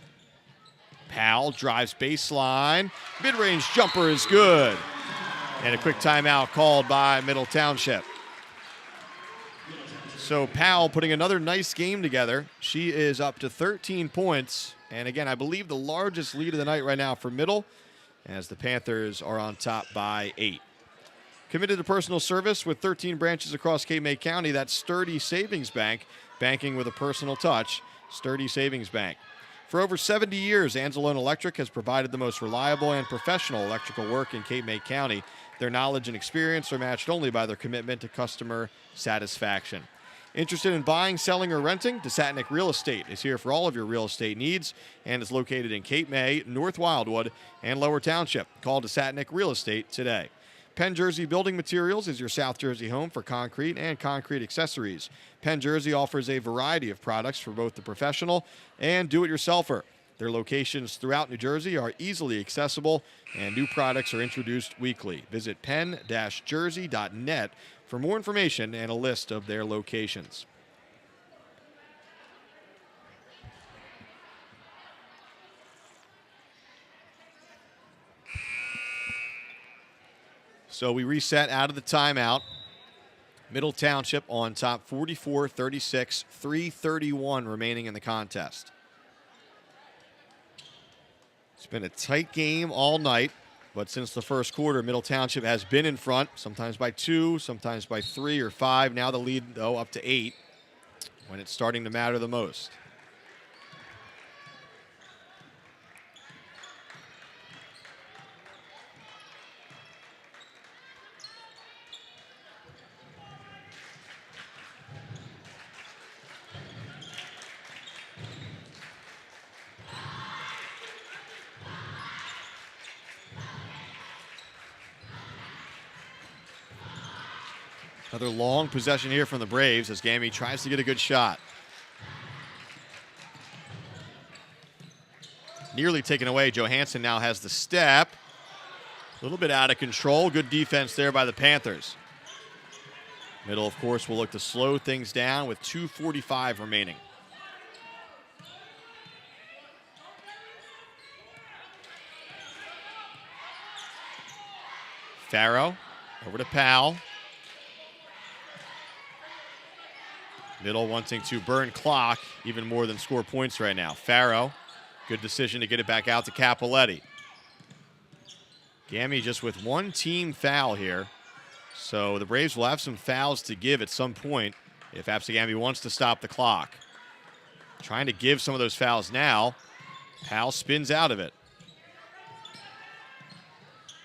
Powell drives baseline. Mid-range jumper is good. And a quick timeout called by Middle Township. So Powell putting another nice game together. She is up to 13 points. And again, I believe the largest lead of the night right now for Middle, as the Panthers are on top by 8. Committed to personal service with 13 branches across Cape May County. That's Sturdy Savings Bank. Banking with a personal touch. Sturdy Savings Bank. For over 70 years, ANZELONE Electric has provided the most reliable and professional electrical work in Cape May County. Their knowledge and experience are matched only by their commitment to customer satisfaction. Interested in buying, selling, or renting? DESATNIK Real Estate is here for all of your real estate needs and is located in Cape May, North Wildwood, and Lower Township. Call DESATNIK Real Estate today. Penn Jersey Building Materials is your South Jersey home for concrete and concrete accessories. Penn Jersey offers a variety of products for both the professional and do-it-yourselfer. Their locations throughout New Jersey are easily accessible, and new products are introduced weekly. Visit penn-jersey.net for more information and a list of their locations. So we reset out of the timeout. Middle Township on top 44-36, 3:31 remaining in the contest. It's been a tight game all night. But since the first quarter, Middle Township has been in front, sometimes by 2, sometimes by 3 or 5. Now the lead, though, up to 8 when it's starting to matter the most. Another long possession here from the Braves as GAMI tries to get a good shot. Nearly taken away. Johansson now has the step. A little bit out of control. Good defense there by the Panthers. Middle, of course, will look to slow things down with 2:45 remaining. Farrow over to Powell. Middle wanting to burn clock even more than score points right now. Farrow, good decision to get it back out to Capoletti. GAMI just with one team foul here. So the Braves will have some fouls to give at some point if ABSEGAMI wants to stop the clock. Trying to give some of those fouls now. Powell spins out of it.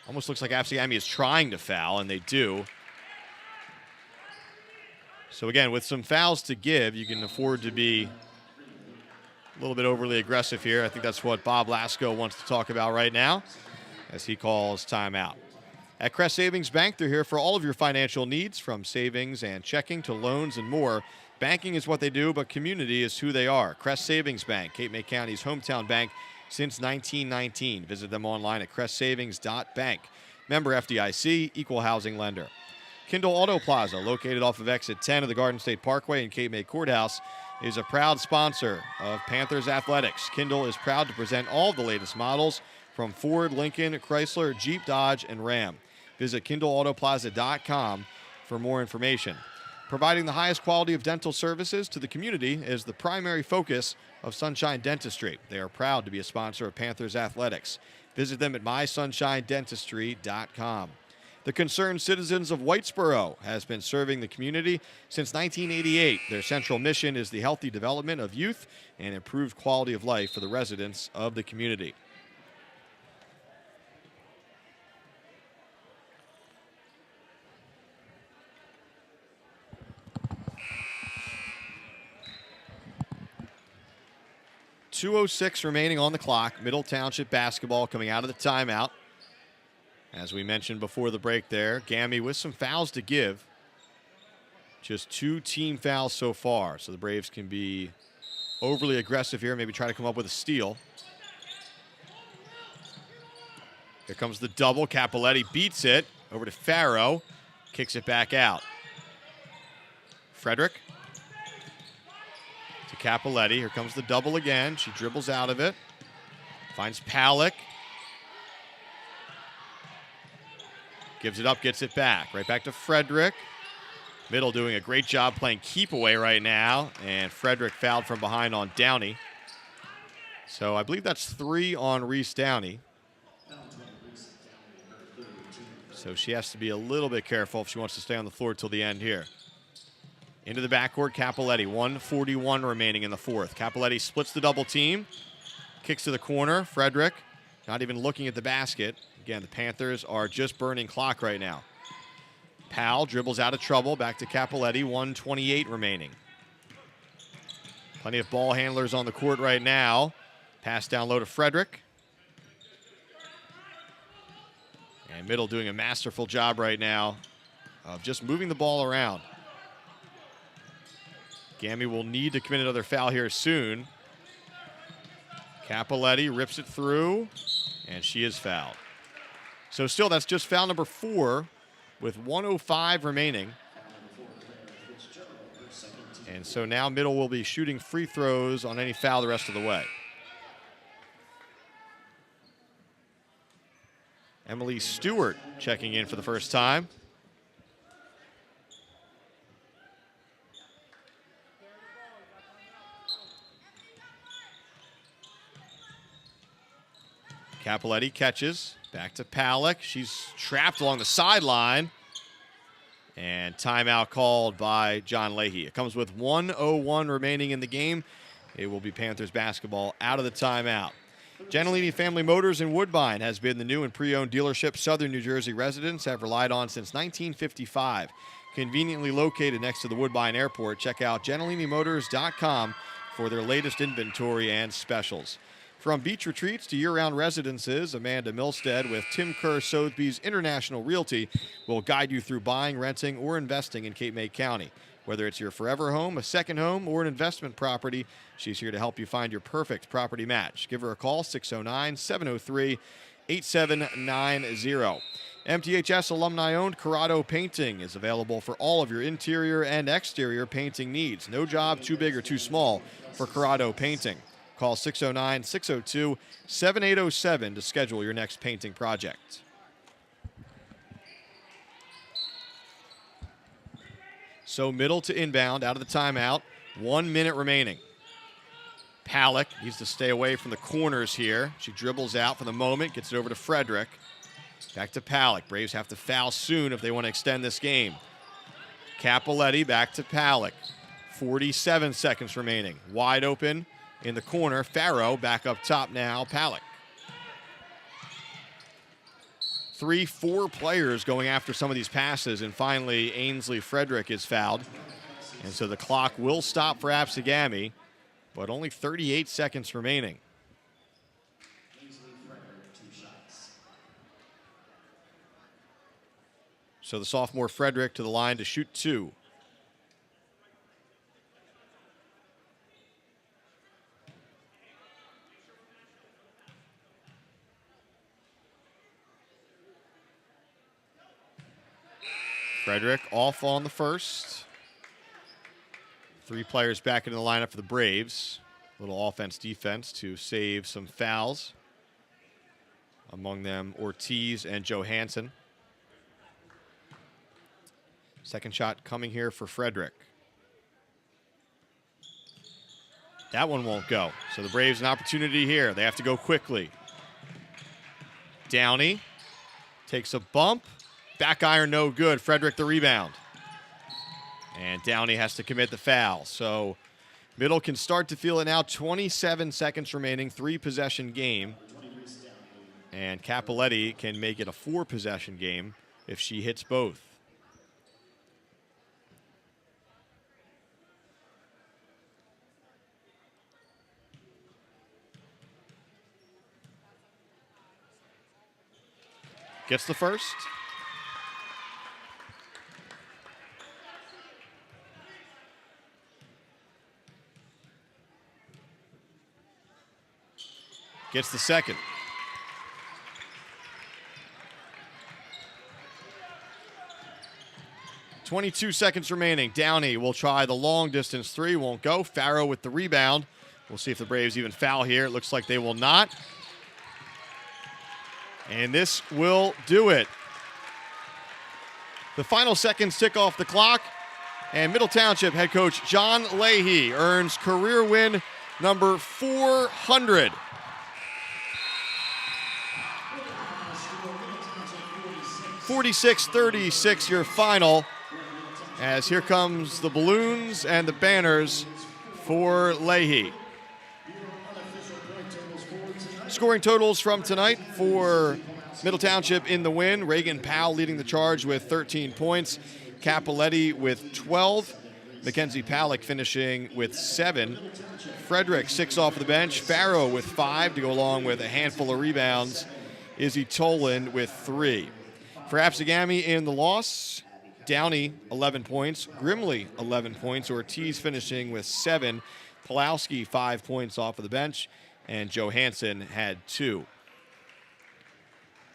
Almost looks like ABSEGAMI is trying to foul, and they do. So again, with some fouls to give, you can afford to be a little bit overly aggressive here. I think that's what Bob Lasko wants to talk about right now as he calls timeout. At Crest Savings Bank, they're here for all of your financial needs, from savings and checking to loans and more. Banking is what they do, but community is who they are. Crest Savings Bank, Cape May County's hometown bank since 1919. Visit them online at crestsavings.bank. Member FDIC, equal housing lender. KINDLE AUTOPLAZA, located off of exit 10 of the Garden State Parkway in Cape May Courthouse, is a proud sponsor of Panthers athletics. KINDLE is proud to present all of the latest models from Ford, Lincoln, Chrysler, Jeep, Dodge, and Ram. Visit KINDLEAUTOPLAZA.com for more information. Providing the highest quality of dental services to the community is the primary focus of Sunshine Dentistry. They are proud to be a sponsor of Panthers athletics. Visit them at mysunshinedentistry.com. The Concerned Citizens of Whitesboro has been serving the community since 1988. Their central mission is the healthy development of youth and improved quality of life for the residents of the community. .206 remaining on the clock. Middle Township basketball coming out of the timeout. As we mentioned before the break there, GAMI with some fouls to give. Just 2 team fouls so far, so the Braves can be overly aggressive here, maybe try to come up with a steal. Here comes the double. Capoletti beats it over to Farrow, kicks it back out. Frederick to Capoletti. Here comes the double again. She dribbles out of it, finds Palick. Gives it up, gets it back. Right back to Frederick. Middle doing a great job playing keep away right now. And Frederick fouled from behind on Downey. So I believe that's 3 on Reese Downey. So she has to be a little bit careful if she wants to stay on the floor till the end here. Into the backcourt, Capoletti. 1:41 remaining in the fourth. Capoletti splits the double team. Kicks to the corner. Frederick not even looking at the basket. Again, the Panthers are just burning clock right now. Powell dribbles out of trouble. Back to Capoletti. 1:28 remaining. Plenty of ball handlers on the court right now. Pass down low to Frederick. And Middle doing a masterful job right now of just moving the ball around. GAMI will need to commit another foul here soon. Capoletti rips it through, and she is fouled. So still, that's just foul number 4 with 1:05 remaining. And so now Middle will be shooting free throws on any foul the rest of the way. Emily Stewart checking in for the first time. Capoletti catches. Back to Palick. She's trapped along the sideline. And timeout called by John Leahy. It comes with 1:01 remaining in the game. It will be Panthers basketball out of the timeout. Gentilini Family Motors in Woodbine has been the new and pre-owned dealership Southern New Jersey residents have relied on since 1955. Conveniently located next to the Woodbine Airport, check out GentilinIMotors.com for their latest inventory and specials. From beach retreats to year-round residences, Amanda Milstead with Tim Kerr Sotheby's International Realty will guide you through buying, renting, or investing in Cape May County. Whether it's your forever home, a second home, or an investment property, she's here to help you find your perfect property match. Give her a call, 609-703-8790. MTHS alumni-owned Corrado Painting is available for all of your interior and exterior painting needs. No job too big or too small for Corrado Painting. Call 609-602-7807 to schedule your next painting project. So middle to inbound, out of the timeout. 1 minute remaining. Palick needs to stay away from the corners here. She dribbles out for the moment, gets it over to Frederick. Back to Palick. Braves have to foul soon if they want to extend this game. Capoletti back to Palick. 47 seconds remaining. Wide open in the corner. Farrow back up top now. Palick. 3-4 players going after some of these passes, and finally Ainsley Frederick is fouled. And so the clock will stop for ABSEGAMI, but only 38 seconds remaining. So the sophomore Frederick to the line to shoot 2. Frederick off on the first. 3 players back into the lineup for the Braves. A little offense-defense to save some fouls. Among them, Ortiz and Johansson. Second shot coming here for Frederick. That one won't go. So the Braves an opportunity here. They have to go quickly. Downey takes a bump. Back iron no good. Frederick the rebound. And Downey has to commit the foul. So middle can start to feel it now. 27 seconds remaining. 3-possession game. And Capoletti can make it a 4-possession game if she hits both. Gets the first. Gets the second. .22 seconds remaining. Downey will try the long distance 3. Won't go. Farrow with the rebound. We'll see if the Braves even foul here. It looks like they will not. And this will do it. The final seconds tick off the clock. And Middle Township head coach John Leahy earns career win number 400. .46-36 your final, as here comes the balloons and the banners for Leahy. Scoring totals from tonight for Middle Township in the win. Reagan Powell leading the charge with 13 points. Capoletti with 12. Mackenzie Palick finishing with 7. Frederick 6 off the bench. Farrow with 5 to go along with a handful of rebounds. Izzy Toland with 3. For ABSEGAMI in the loss, Downey 11 points, Grimley 11 points, Ortiz finishing with 7, Pulowski 5 points off of the bench, and Johansson had 2.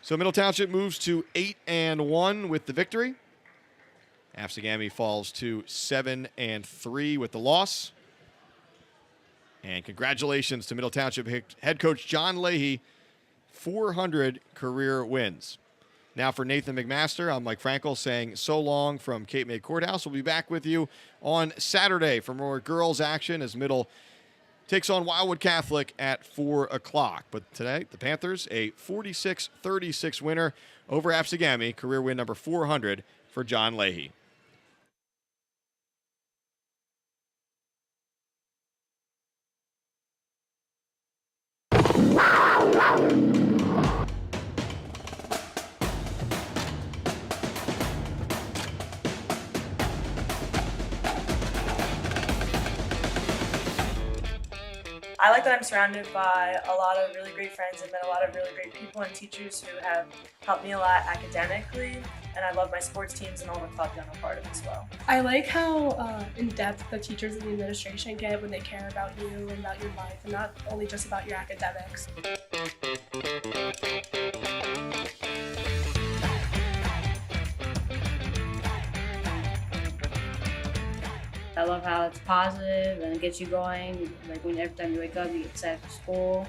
So Middle Township moves to 8-1 with the victory. ABSEGAMI falls to 7-3 with the loss. And congratulations to Middle Township head coach John Leahy, 400 career wins. Now for Nathan McMaster, I'm Mike Frankel saying so long from Cape May Courthouse. We'll be back with you on Saturday for more girls action as Middle takes on Wildwood Catholic at 4 o'clock. But today, the Panthers, a 46-36 winner over ABSEGAMI, career win number 400 for John Leahy. I like that I'm surrounded by a lot of really great friends and met a lot of really great people and teachers who have helped me a lot academically, and I love my sports teams and all the clubs I'm a part of as well. I like how in-depth the teachers and the administration get when they care about you and about your life, and not only just about your academics. I love how it's positive and it gets you going. Like when every time you wake up, you get set for school.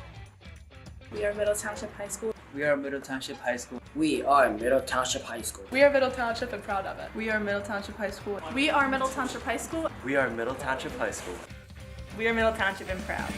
We are Middle Township High School. We are Middle Township High School. We are Middle Township High School. We are Middle Township and proud of it. We are Middle Township High School. We are Middle Township High School. We are Middle Township High School. We are Middle Township and proud.